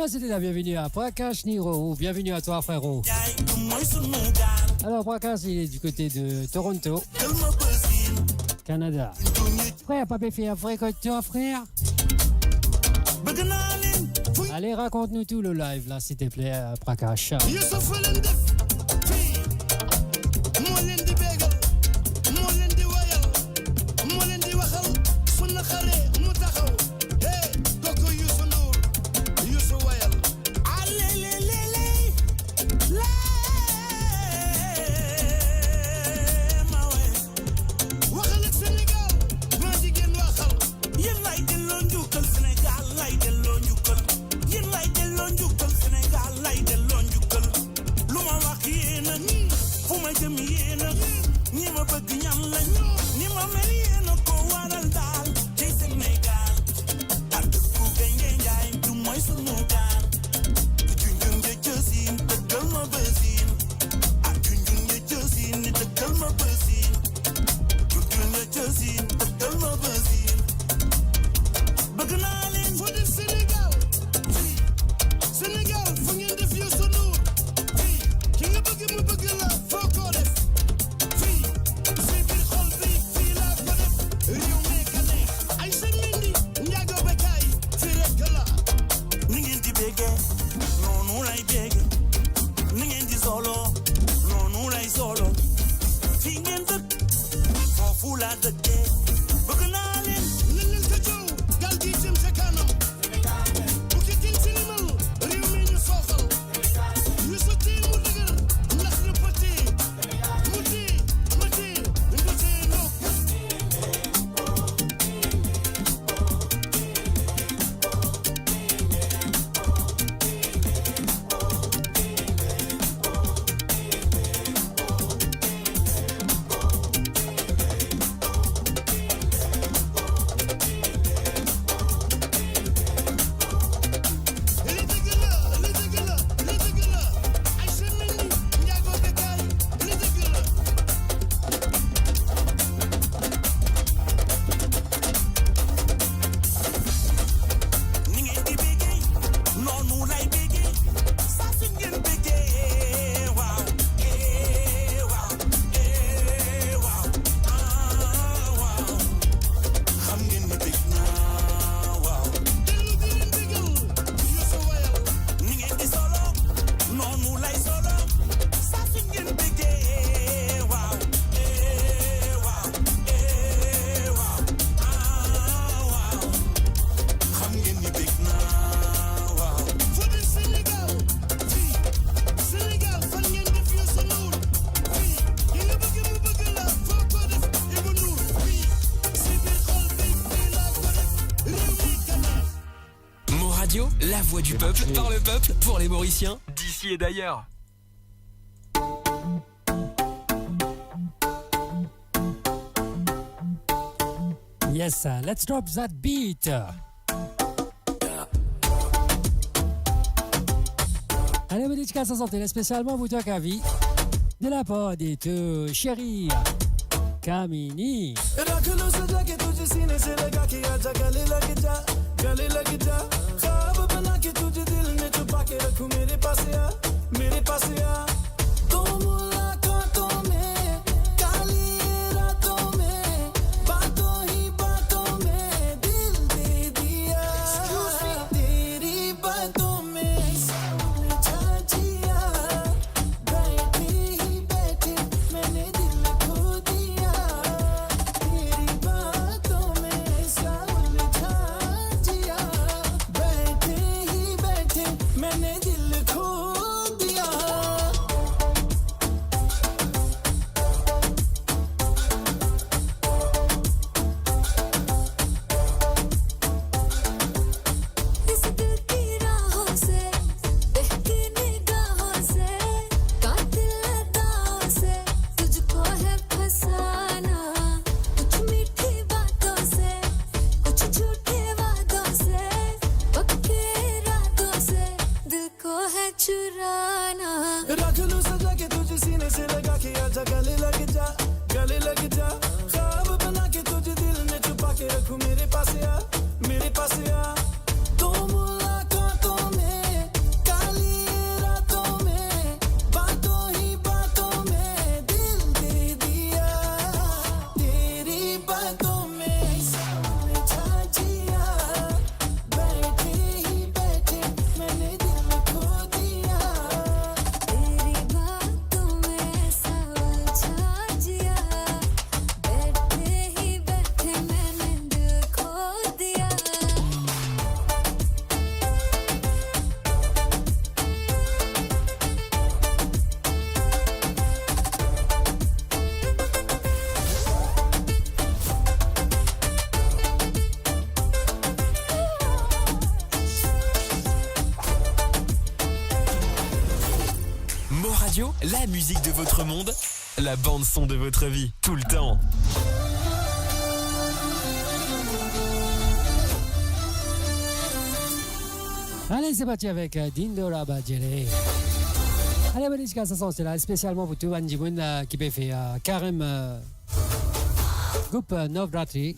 C'était la bienvenue à Prakash Niro. Bienvenue à toi, frérot. Alors, Prakash, il est du côté de Toronto, Canada. Frère, papa fait un frère que toi, frère. Allez, raconte-nous tout le live, là, s'il te plaît, Prakash. La voix du peuple, par le peuple, pour les Mauriciens, d'ici et d'ailleurs. Yes, let's drop that beat. Allez, mes dédicaces à santé, spécialement vous toi, Kavi. De la part de tout chéri Kamini. La musique de votre monde, la bande son de votre vie, tout le temps. Allez, c'est parti avec Dindora Badjele. Allez, bonne dédicace à ça, c'est là spécialement pour tout Anjimoun qui peut faire Karim groupe Novratri.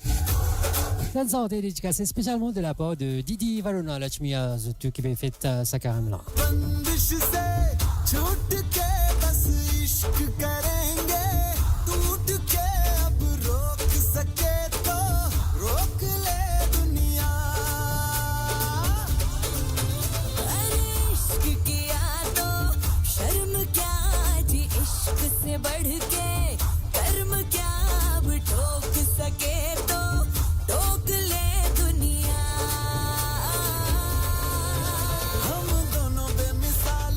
Bonne santé, dédicace spécialement de la part de Didi Varuna Lachmi Zutu qui peut faire sa Karim là. बढ़ के कर्म क्या अब ठोक सके तो ठोक ले दुनिया हम दोनों बेमिसाल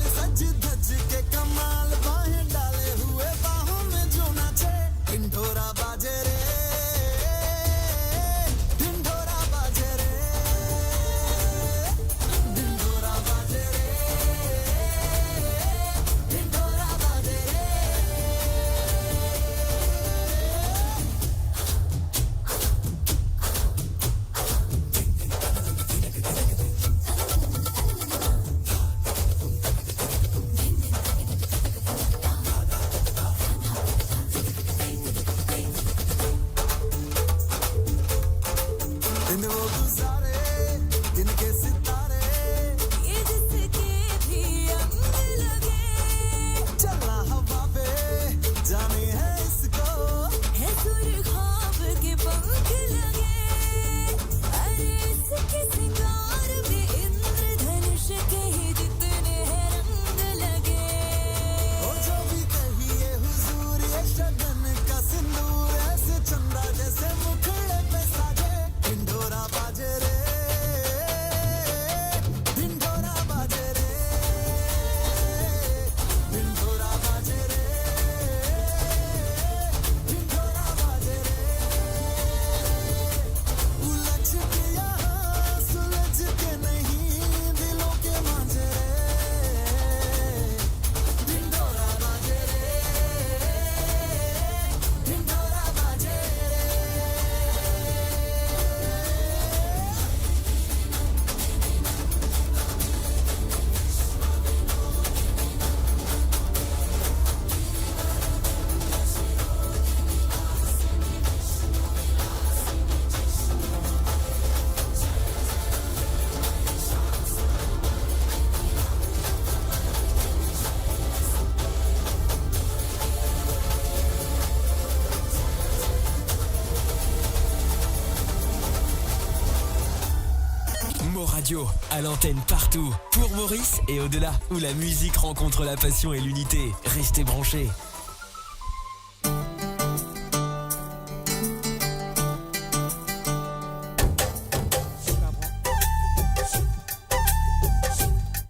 Radio, à l'antenne partout, pour Maurice et au-delà, où la musique rencontre la passion et l'unité. Restez branchés.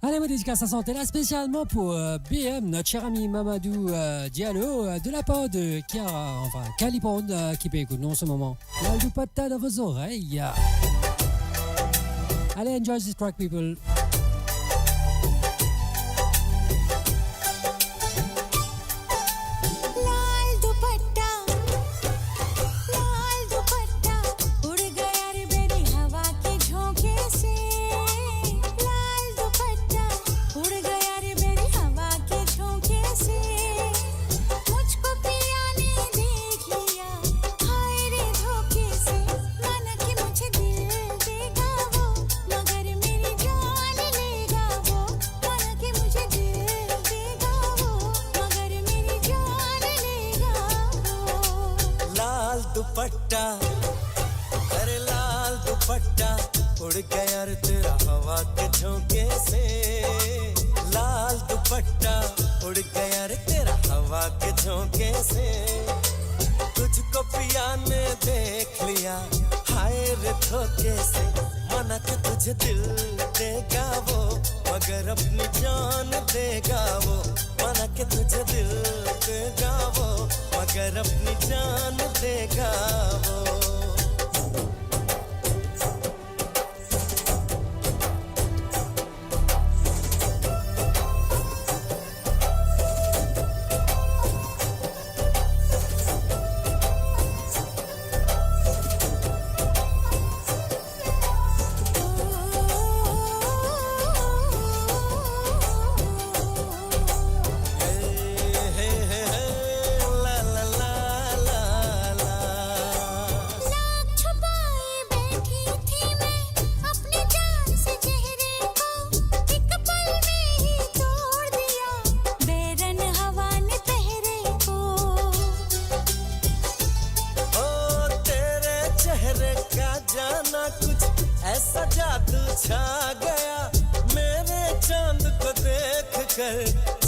Allez, ma dédicace à santé là spécialement pour BM, notre cher ami Mamadou Diallo, de la part de Chiara, enfin Calipon, qui peut écouter en ce moment. La loupata dans vos oreilles. Allez, enjoy this track, people. दुपट्टा अरे लाल दुपट्टा उड़ गया रे तेरा हवा के झोंके से लाल दुपट्टा उड़ गया रे तेरा हवा के झोंके से तुझको पिया ने देख लिया हाय रे धोखे से मना के तुझे दिल देगा वो मगर अपनी जान देगा वो मना के तुझे दिल देगा वो मगर अपनी जान देगा वो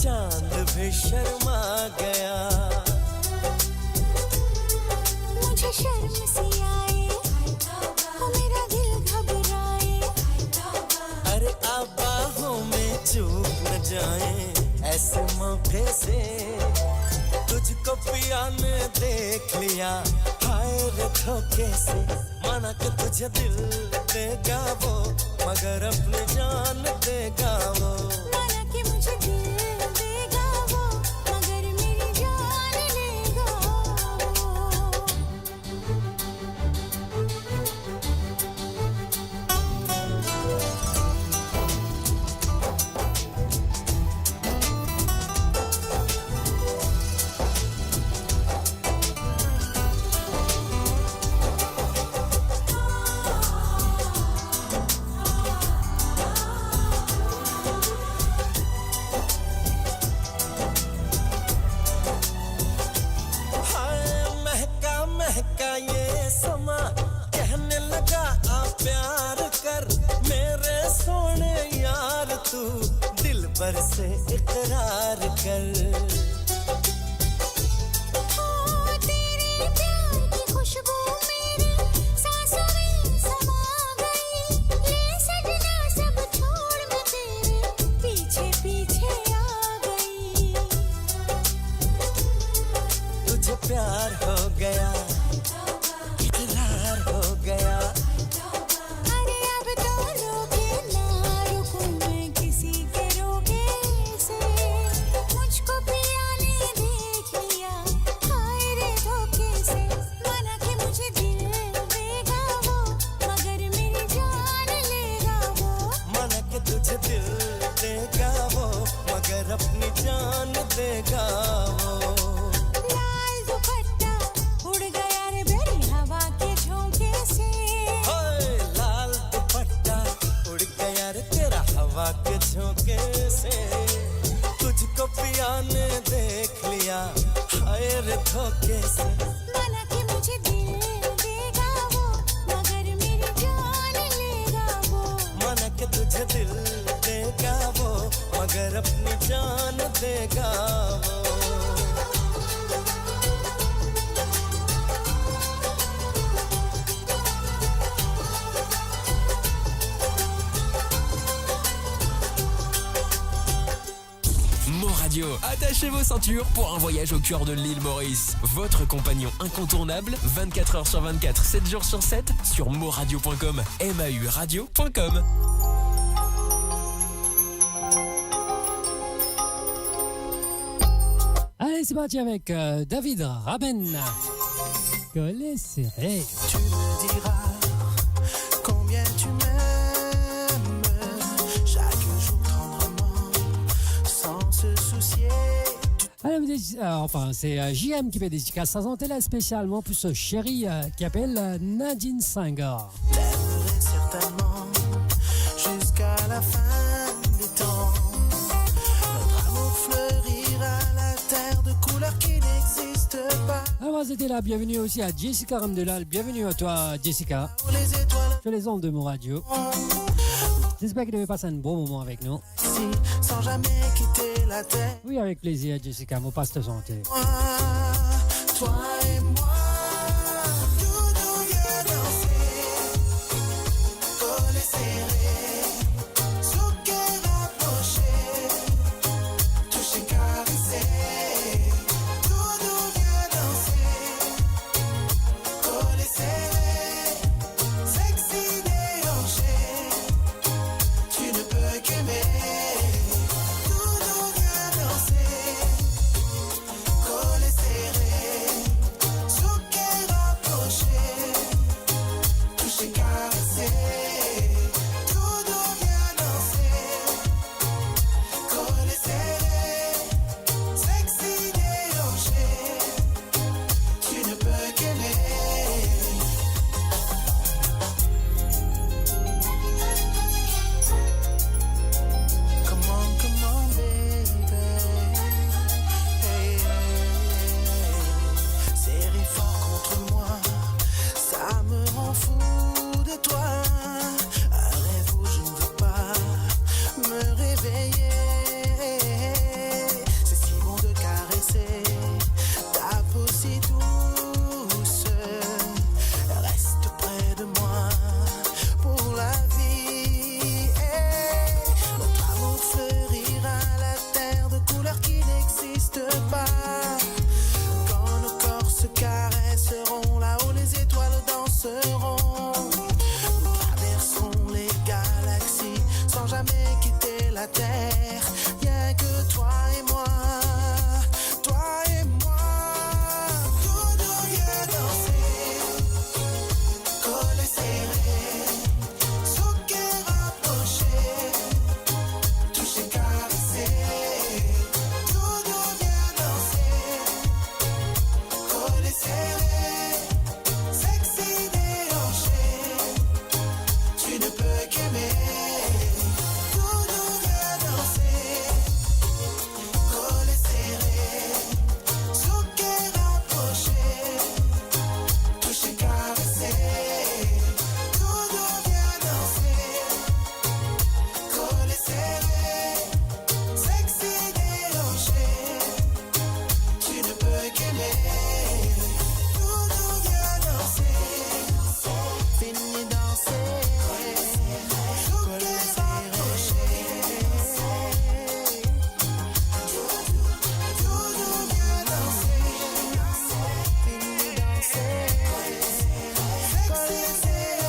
चांद भी शर्मा गया मुझे शर्म सी आए मेरा दिल घबराए अरे अब बाहों में चूक न जाए ऐसे मौके से तुझको पिया ने देख लिया हाय रे धोखे से माना कि तुझे दिल देगा वो मगर अपनी जान देगा वो माना कि मुझे दिल देगा वो मगर मेरी जान लेगा का ये समा कहने लगा आ प्यार कर मेरे सोने यार तू दिल भर से इकरार कर तेरे प्यार की खुशबू मेरी सांसों में समा गई ले सजना सब छोड़ मैं तेरे पीछे पीछे आ गई तुझे प्यार हो गया हो गया अरे अब तो रोके ना रुकूं मैं किसी के रोके से मुझको पिया ने देख लिया हाय रे धोखे से माना कि मुझे दिल देगा वो मगर मेरी जान लेगा वो माना कि तुझे दिल देगा वो मगर अपनी जान देगा वो के झोंके से तुझको पिया ने देख लिया हाय रे धोखे से माना कि मुझे दिल देगा वो मगर मेरी जान लेगा वो माना कि अपनी जान देगा वो Radio. Attachez vos ceintures pour un voyage au cœur de l'île Maurice. Votre compagnon incontournable, 24h sur 24, 7 jours sur 7, sur moradio.com, mauradio.com. Allez, c'est parti avec David Raben. Collet serré. Tu me diras combien tu m'aimes, chaque jour tendrement, sans se soucier. Enfin, c'est JM qui fait des dédicaces à Zantella spécialement pour ce chéri qui appelle Nadine Senghor. T'aimerais certainement jusqu'à la fin des temps. Notre amour fleurir à la terre de couleur qui n'existe pas. Alors, c'était là. Bienvenue aussi à Jessica Ramdelal. Bienvenue à toi, Jessica. Les étoiles sur les ondes de mon radio. J'espère que vous avez passé un bon moment avec nous. ici, sans jamais quitter la terre. Oui, avec plaisir, Jessica. Mon passe te santé. Toi et moi, nous nous viens danser, collés serrés, sous cœur rapproché, toucher, caresser. Nous nous viens danser, collés serrés, sexy déhanché, tu ne peux qu'aimer. Nous nous viens danser, collés serrés, sous cœur rapproché, toucher, caresser. Tout nous vient danser, collés serrés, sexy déhanché, tu ne peux qu'aimer. Come on, baby. Hey, hey. Serré fort contre moi, ça me rend fou de toi. Un rêve où je ne veux pas me réveiller. C'est si bon de caresser ta peau si douce. Reste près de moi pour la vie. Notre amour fleurira la terre de couleurs qui n'existent pas. Quand nos corps se caresseront, là-haut les étoiles danseront. Nous traverserons les galaxies sans jamais quitter la terre. Rien que toi et moi, toi et moi. Tout nous vient danser, collés serrés, sous cœur rapproché, toucher, caresser. Tout nous vient danser, collés serrés, sexy déhanché, tu ne peux qu'aimer. Tout nous vient danser, collés serrés, sous cœur rapproché, toucher, caresser. Tout nous vient danser, collés serrés, sexy déhanché, tu ne peux qu'aimer. Tout nous vient danser, fini danser, collés serrés. Tout nous vient danser, fini danser, collés serrés.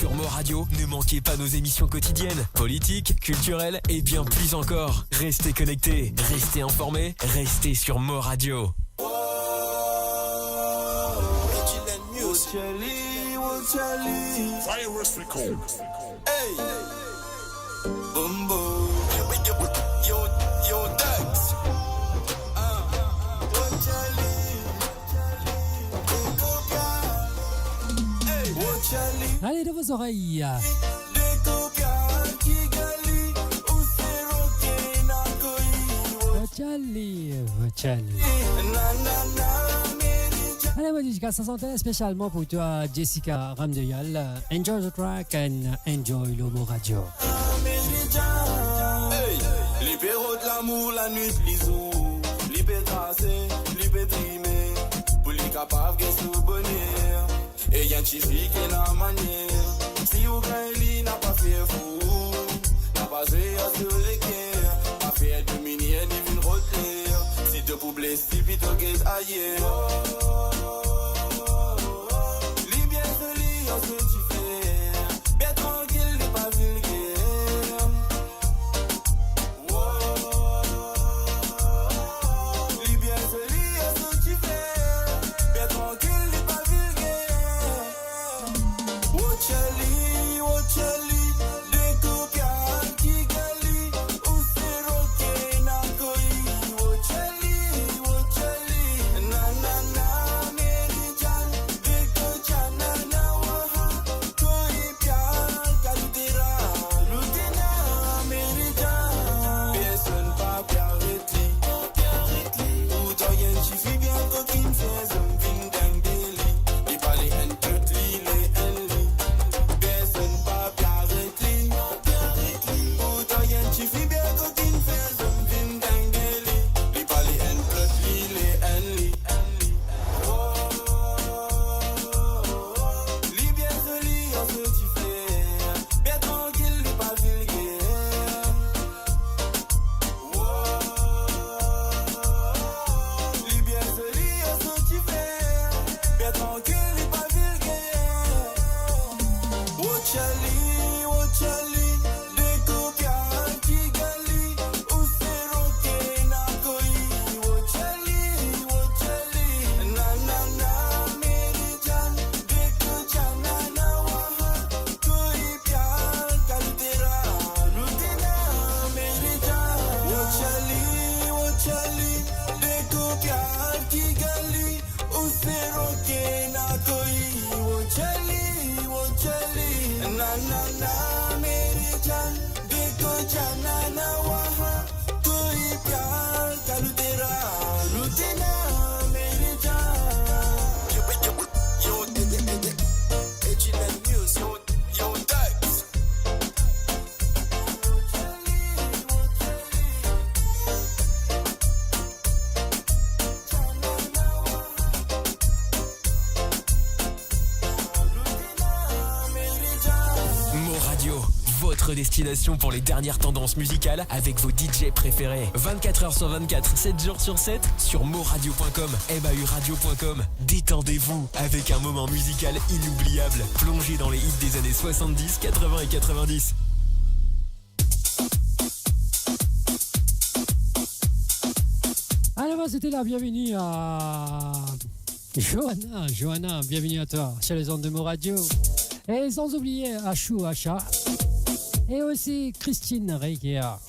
Sur Mo Radio, ne manquez pas nos émissions quotidiennes, politiques, culturelles et bien plus encore. Restez connectés, restez informés, restez sur Mo Radio. Virus record. Hey, boom boom. Yo, Dax. Allez, de vos oreilles. Charlie. Allez, ma dédicace, ça s'entend spécialement pour toi, Jessica Ramdeyal. Enjoy the track and enjoy l'Homo Radio. Hey, libéraux de l'amour, la nuit, bisous. Libé tracé, libé trimé. Pour les capables, qu'est-ce que bonheur. Et y'a un chiffre qui est la manière. Si vous gagnez, n'a pas fait fou. N'a pas joué sur les guerres. N'a fait dominer, ni une rotelère. Si te pour blesser, puis te guette ailleurs. Libé de lit, en ce que tu fais. Bien tranquille, n'est pas vulgaire. Libé de lit, en ce que tu fais. Bien tranquille, n'est pas vulgaire. Chali, découpe à Kigali, ou c'est rocké na koi. Chali, nanana, merijan, décochana na waha, koi pial, kalutera, lutena, merijan. Personne pas piarretli, ou doyen chifi bien coquine, c'est un vin d'angeli, il parlait un tout li, she feel bien coquine fait some vin dangeli. Li pali en plot li le en li. Li bien soli en ce tu fais. Bien tranquille, li pas vulgaire. Li bien soli en ce tu fais. Bien tranquille, li pas vulgaire. Chali. Destination pour les dernières tendances musicales avec vos DJ préférés. 24h sur 24, 7 jours sur 7 sur moradio.com, mauradio.com. Détendez-vous avec un moment musical inoubliable, plongé dans les hits des années 70, 80 et 90. Alors, c'était la bienvenue à Johanna, bienvenue à toi sur les ondes de Moradio. Et sans oublier Achou Acha. Et aussi Christine Reikea.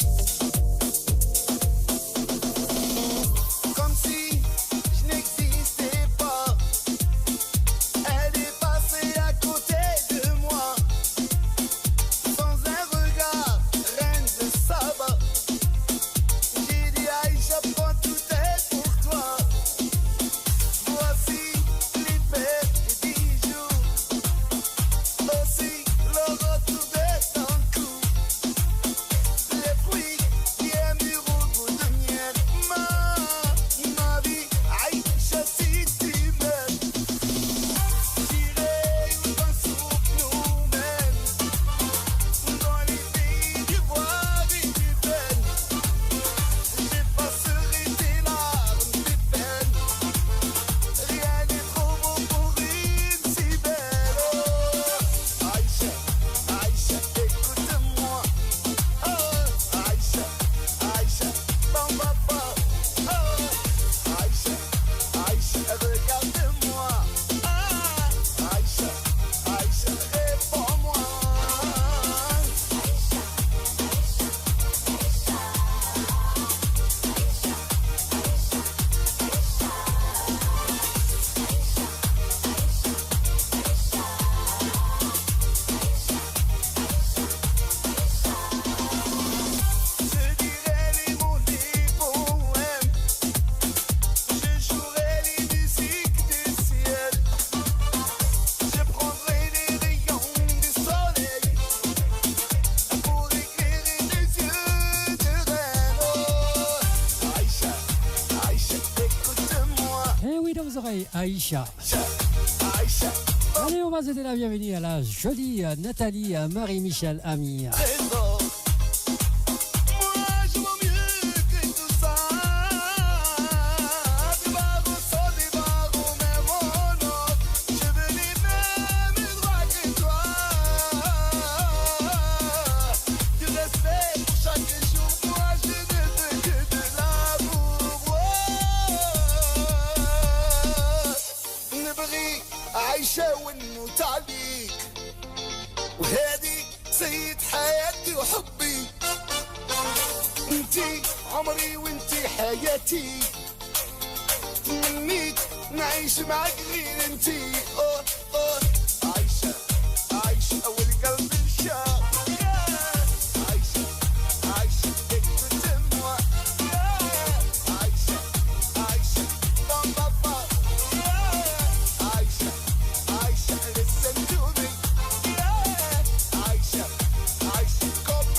Comme si je n'existais pas, elle est passée à côté de moi, sans un regard, reine de Saba. J'ai dit aïe, je prends tout est pour toi. Voici les fêtes des 10 jours, aussi le retour de temps. et Aïcha. Allez, on va souhaiter la bienvenue à la jolie Nathalie Marie-Michel Ami. عمري وانتي حياتي منيت نعيش معك غير انتي عايشة عايشة اول قلب الشاب عايشة عايشة يكبر دموع عايشة عايشة بابا عايشة عايشة listen to me عايشة عايشة قبل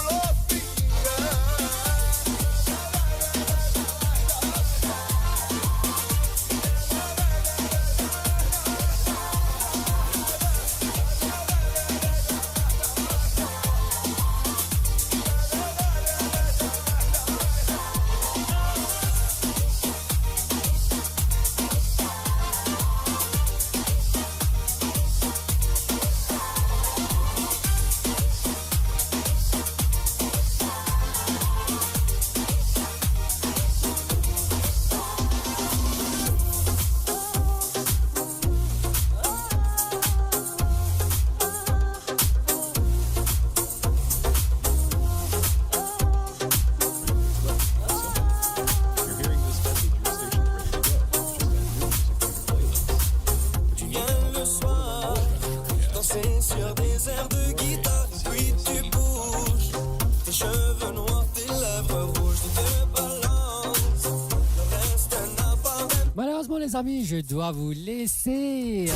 Malheureusement les amis, je dois vous laisser.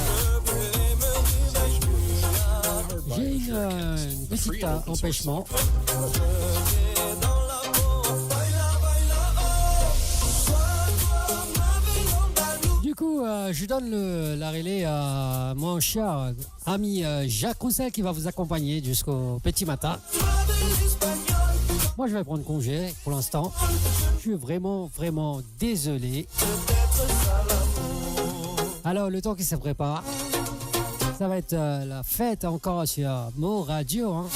J'ai un petit empêchement. Du coup, je donne la relais à mon cher ami Jacques Roussel qui va vous accompagner jusqu'au petit matin. Moi, je vais prendre congé pour l'instant. Je suis vraiment désolé. Alors, le temps qui se prépare, ça va être la fête encore sur Mo Radio. Hein.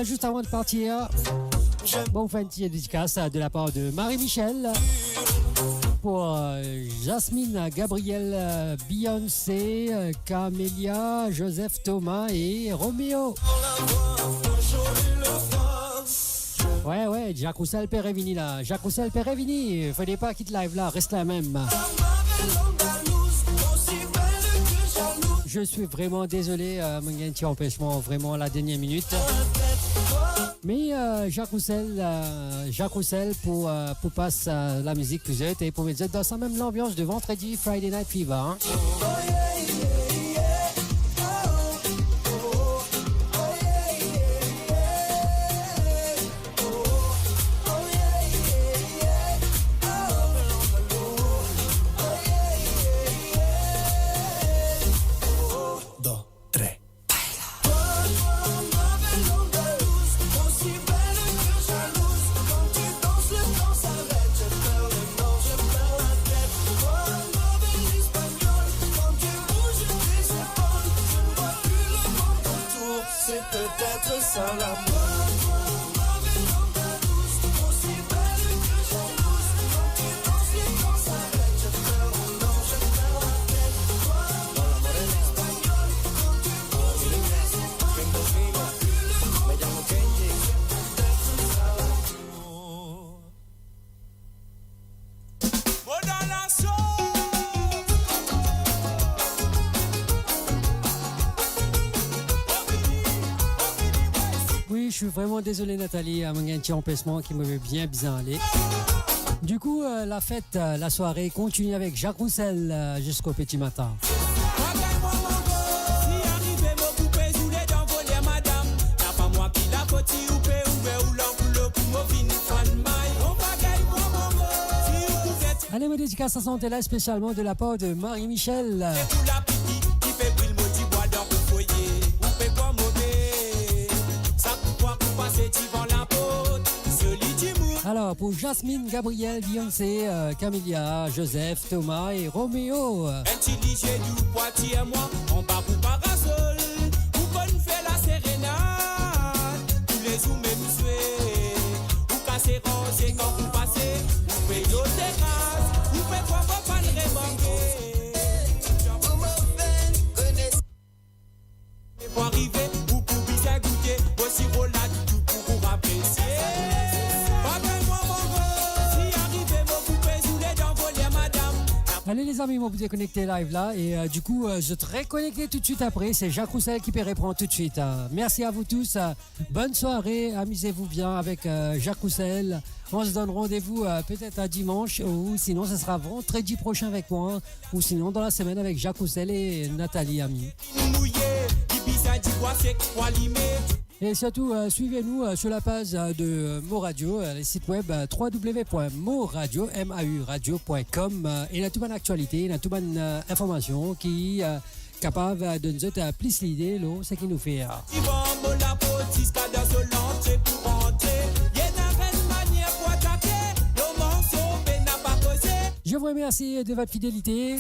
Juste avant de partir, bon, on fait une petite dédicace de la part de Marie-Michel pour Jasmine, Gabriel, Beyoncé, Camélia, Joseph Thomas et Roméo. Ouais, Jacques Roussel Pérévini là. Jacques Roussel Pérévini, fallait pas quitter live là, reste la même. Je suis vraiment désolé, mon petit empêchement, vraiment la dernière minute. Mais Jacques Roussel pour passer la musique plus vite et pour mettre dans sa même l'ambiance de vendredi Friday Night Fever. Hein. Je suis vraiment désolé Nathalie, à mon petit empêchement qui me veut bien aller. Du coup, la fête, la soirée continue avec Jacques Roussel jusqu'au petit matin. Une dédicace à santé là spécialement de la part de Marie-Michel. Alors pour Jasmine, Gabriel, Beyoncé, Camilla, Joseph, Thomas et Roméo. Allez les amis, vous êtes connectés live là et du coup je te reconnecter tout de suite après. C'est Jacques Roussel qui peut répondre tout de suite. Merci à vous tous. Bonne soirée, amusez-vous bien avec Jacques Roussel. On se donne rendez-vous peut-être à dimanche ou sinon ce sera vendredi prochain avec moi ou sinon dans la semaine avec Jacques Roussel et Nathalie Ami. Et surtout, suivez-nous sur la page de Moradio, le site web www.moradio.com et la toute bonne actualité, la toute bonne information qui est capable de nous donner plus l'idée, ce qui nous fait. Je vous remercie de votre fidélité,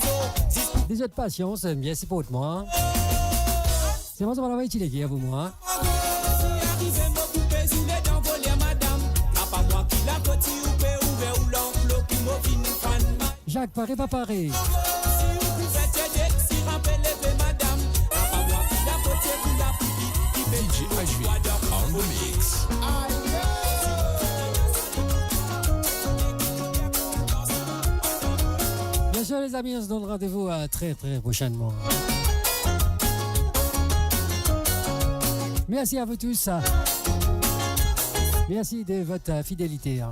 de votre patience, merci pour moi. C'est moi, ça va l'envoyer à vous, moi. Jacques, paré, pas paré. DJ Ashby on the mix. Bien sûr, les amis, on se donne rendez-vous très très prochainement. Merci à vous tous. Merci de votre fidélité.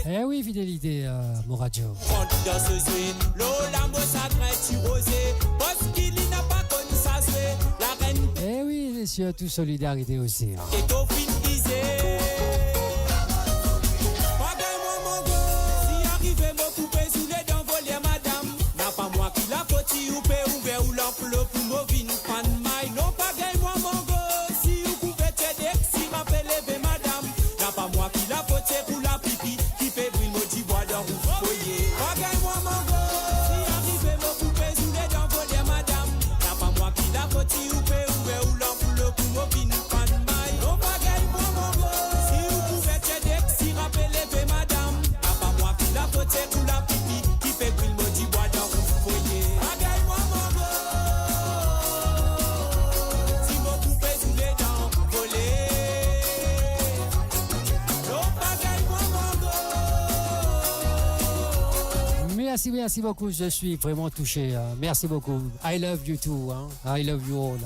Eh oui, fidélité, mon radio. Eh oui, et surtout solidarité aussi. Merci beaucoup, je suis vraiment touché. Merci beaucoup. I love you too. I love you all.